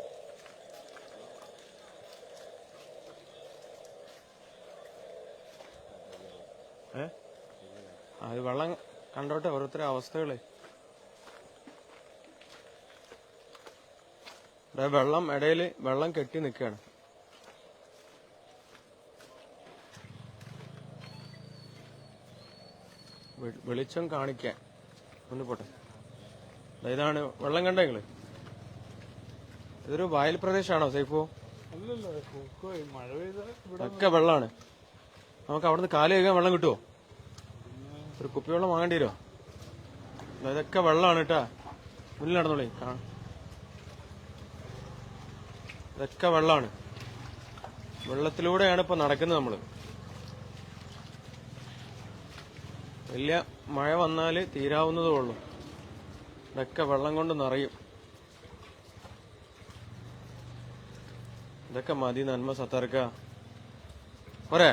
അത് വെള്ളം കണ്ടോട്ടെ ഓരോരുത്തരുടെ അവസ്ഥകളെ. വെള്ളം ഇടയില് വെള്ളം കെട്ടി നിൽക്കുകയാണ്. വെളിച്ചം കാണിക്കാൻ ഒന്ന് പോട്ടെ. ഇതാണ് വെള്ളം കണ്ട നിങ്ങള്. ഇതൊരു വയൽ പ്രദേശമാണോ സൈഫോ? മഴ പെയ്ത ഒക്കെ വെള്ളമാണ്. നമുക്ക് അവിടുന്ന് കാല് കഴുകാൻ വെള്ളം കിട്ടുമോ? ഒരു കുപ്പിവെള്ളം വാങ്ങേണ്ടി വരുമോ? ഇതൊക്കെ വെള്ളമാണ് കേട്ടാ. മുന്നിൽ നടന്നോളേ. ഇതൊക്കെ വെള്ളമാണ്. വെള്ളത്തിലൂടെയാണ് ഇപ്പൊ നടക്കുന്നത് നമ്മള്. വലിയ മഴ വന്നാല് തീരാവുന്നതേ ഉള്ളൂ. ഇതൊക്കെ വെള്ളം കൊണ്ട് നിറയും. ഇതൊക്കെ മതി നന്മ സത്തർക്ക പോരെ?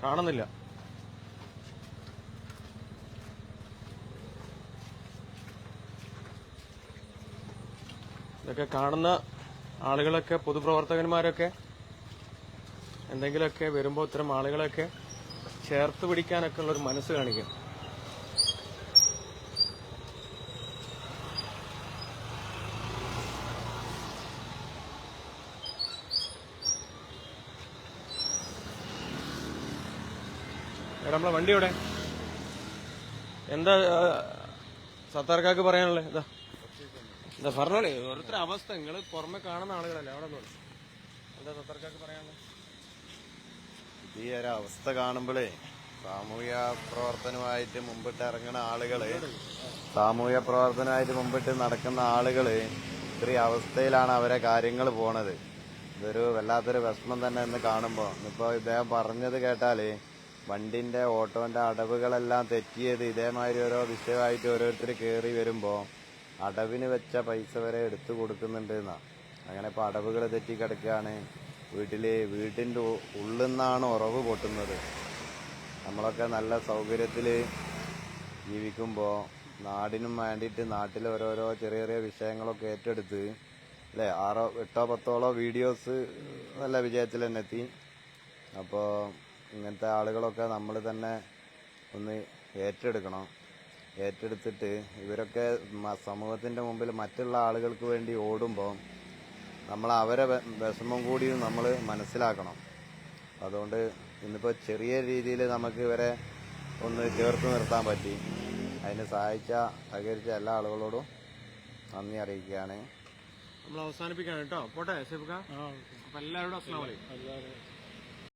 കാണുന്നില്ല. ഇതൊക്കെ കാണുന്ന ആളുകളൊക്കെ പൊതുപ്രവർത്തകന്മാരൊക്കെ എന്തെങ്കിലുമൊക്കെ വരുമ്പോൾ ഇത്തരം ആളുകളൊക്കെ ചേർത്ത് പിടിക്കാനൊക്കെ ഉള്ളൊരു മനസ്സ് കാണിക്കും. നമ്മളെ വണ്ടി എവിടെ? എന്താ സത്താർക്കാർക്ക് പറയാനുള്ളത്? എന്താ പറഞ്ഞോളേ. ഓരോരുത്തരുടെ അവസ്ഥ നിങ്ങൾ പുറമെ കാണുന്ന ആളുകളല്ലേ. അവിടെ എന്താ സത്താർക്കാർക്ക് പറയാനുള്ളത്? ഈ ഒരു അവസ്ഥ കാണുമ്പോഴേ സാമൂഹ്യ പ്രവർത്തനമായിട്ട് മുമ്പിട്ട് ഇറങ്ങുന്ന ആളുകള്, സാമൂഹ്യ പ്രവർത്തനമായിട്ട് മുമ്പിട്ട് നടക്കുന്ന ആളുകള് ഇത്രയും അവസ്ഥയിലാണ് അവരെ കാര്യങ്ങൾ പോണത്. ഇതൊരു വല്ലാത്തൊരു വിഷമം തന്നെ എന്ന് കാണുമ്പോൾ. ഇന്നിപ്പോ ഇദ്ദേഹം പറഞ്ഞത് കേട്ടാല് വണ്ടിന്റെ ഓട്ടോന്റെ അടവുകളെല്ലാം തെറ്റിയത് ഇതേമാതിരി ഓരോ വിഷയമായിട്ട് ഓരോരുത്തർ കയറി വരുമ്പോ അടവിന് വെച്ച പൈസ വരെ എടുത്തു കൊടുക്കുന്നുണ്ട് എന്നാ. അങ്ങനെ ഇപ്പൊ അടവുകൾ തെറ്റിക്കിടക്കുകയാണ്. വീട്ടിന്റെ ഉള്ളിൽ നിന്നാണ് ഉറവ് പൊട്ടുന്നത്. നമ്മളൊക്കെ നല്ല സൗകര്യത്തില് ജീവിക്കുമ്പോ നാടിനും വേണ്ടിയിട്ട് നാട്ടിലെ ഓരോരോ ചെറിയ ചെറിയ വിഷയങ്ങളൊക്കെ ഏറ്റെടുത്ത് അല്ലെ 6, 8, 10 വീഡിയോസ് നല്ല വിജയത്തിൽ തന്നെ എത്തി. അപ്പോ ഇങ്ങനത്തെ ആളുകളൊക്കെ നമ്മൾ തന്നെ ഒന്ന് ഏറ്റെടുക്കണം. ഏറ്റെടുത്തിട്ട് ഇവരൊക്കെ സമൂഹത്തിന്റെ മുമ്പിൽ മറ്റുള്ള ആളുകൾക്ക് വേണ്ടി ഓടുമ്പോൾ നമ്മൾ അവരെ വിഷമം കൂടിയും നമ്മൾ മനസ്സിലാക്കണം. അതുകൊണ്ട് ഇന്നിപ്പോൾ ചെറിയ രീതിയിൽ നമുക്ക് ഇവരെ ഒന്ന് ചേർത്ത് നിർത്താൻ പറ്റി. അതിന് സഹകരിച്ച എല്ലാ ആളുകളോടും നന്ദി അറിയിക്കുകയാണ്. നമ്മൾ അവസാനിപ്പിക്കാണ് കേട്ടോ. പോട്ടെ. അപ്പൊ എല്ലാവരോടും അസ്സലാമു അലൈക്കും.